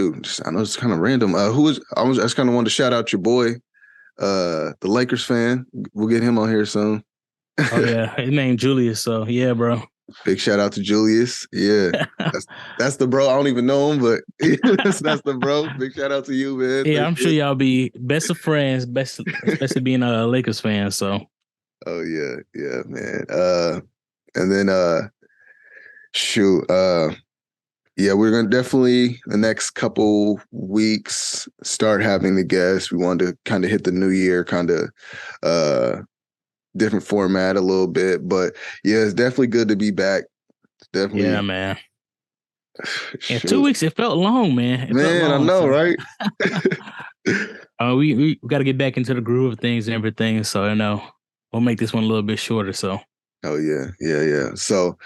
know it's kind of random. I just kind of wanted to shout out your boy, the Lakers fan. We'll get him on here soon. Oh yeah, his name Julius. So yeah, bro. Big shout out to Julius. Yeah, that's the bro. I don't even know him, but that's the bro. Big shout out to you, man. Yeah, I'm sure y'all be best of friends, especially being a Lakers fan. So. Oh yeah, man. And then we're gonna definitely the next couple weeks start having the guests. We wanted to kind of hit the new year, kind of different format a little bit, but it's definitely good to be back. Definitely, yeah, man. In 2 weeks, it felt long, man. I know, right? We got to get back into the groove of things and everything. So I know we'll make this one a little bit shorter. So. Oh yeah. So,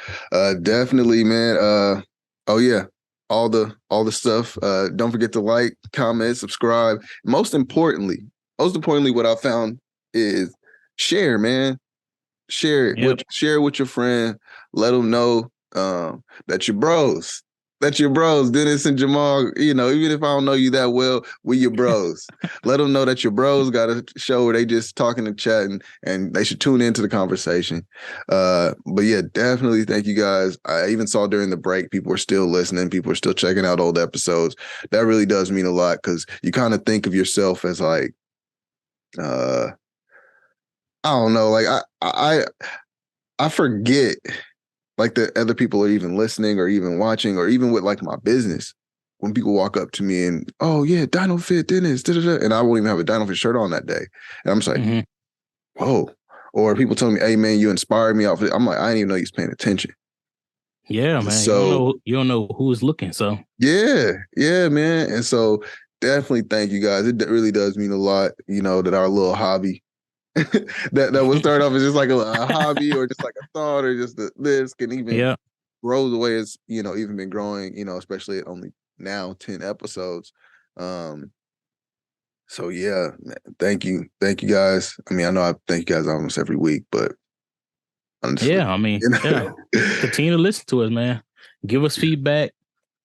definitely, man. All the stuff. Don't forget to like, comment, subscribe. Most importantly, what I found is share, man. Share it. Share it with your friend. Let them know that your bros. Dennis and Jamal, even if I don't know you that well, we your bros. Let them know that your bros got a show where they just talking and chatting, and they should tune into the conversation. But yeah, definitely thank you guys. I even saw during the break, people were still listening. People are still checking out old episodes. That really does mean a lot because you kind of think of yourself as like, I don't know, like I forget like that other people are even listening or even watching or even with like my business. When people walk up to me and, oh yeah, Dino Fit Dennis, and I won't even have a Dino Fit shirt on that day. And I'm just like, whoa. Or people tell me, hey man, you inspired me off it. I'm like, I didn't even know you was paying attention. Yeah, man. So you don't know who's looking. So yeah, man. And so definitely thank you guys. It really does mean a lot, that our little hobby that will start off as just like a hobby or just like a thought or just this can even grow the way it's even been growing, especially at only now 10 episodes. So yeah, thank you guys. I mean, I know I thank you guys almost every week, but honestly, continue to listen to us, man. Give us feedback,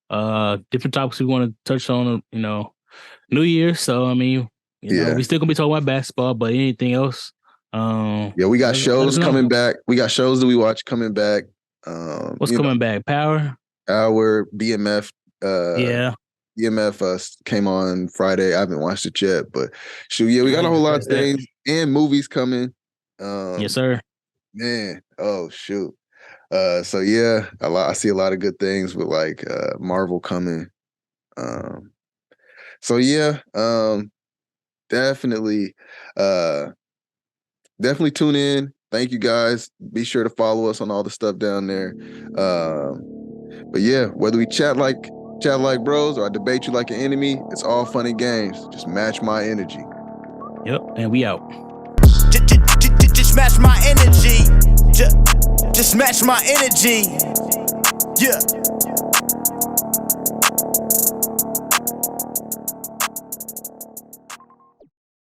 different topics we want to touch on, New Year. So I mean, we still gonna be talking about basketball, but anything else? We got shows coming back. We got shows that we watch coming back. What's coming back? Power, BMF. EMF came on Friday. I haven't watched it yet, but shoot, yeah, we got a whole lot of things and movies coming. Yes, sir. Man, oh shoot. So yeah, I see a lot of good things with like Marvel coming. So yeah, definitely tune in. Thank you guys. Be sure to follow us on all the stuff down there. But yeah, whether we chat like bros or I debate you like an enemy, it's all fun and games. Just match my energy. Yep, and we out. Just match my energy. Just match my energy. Yeah.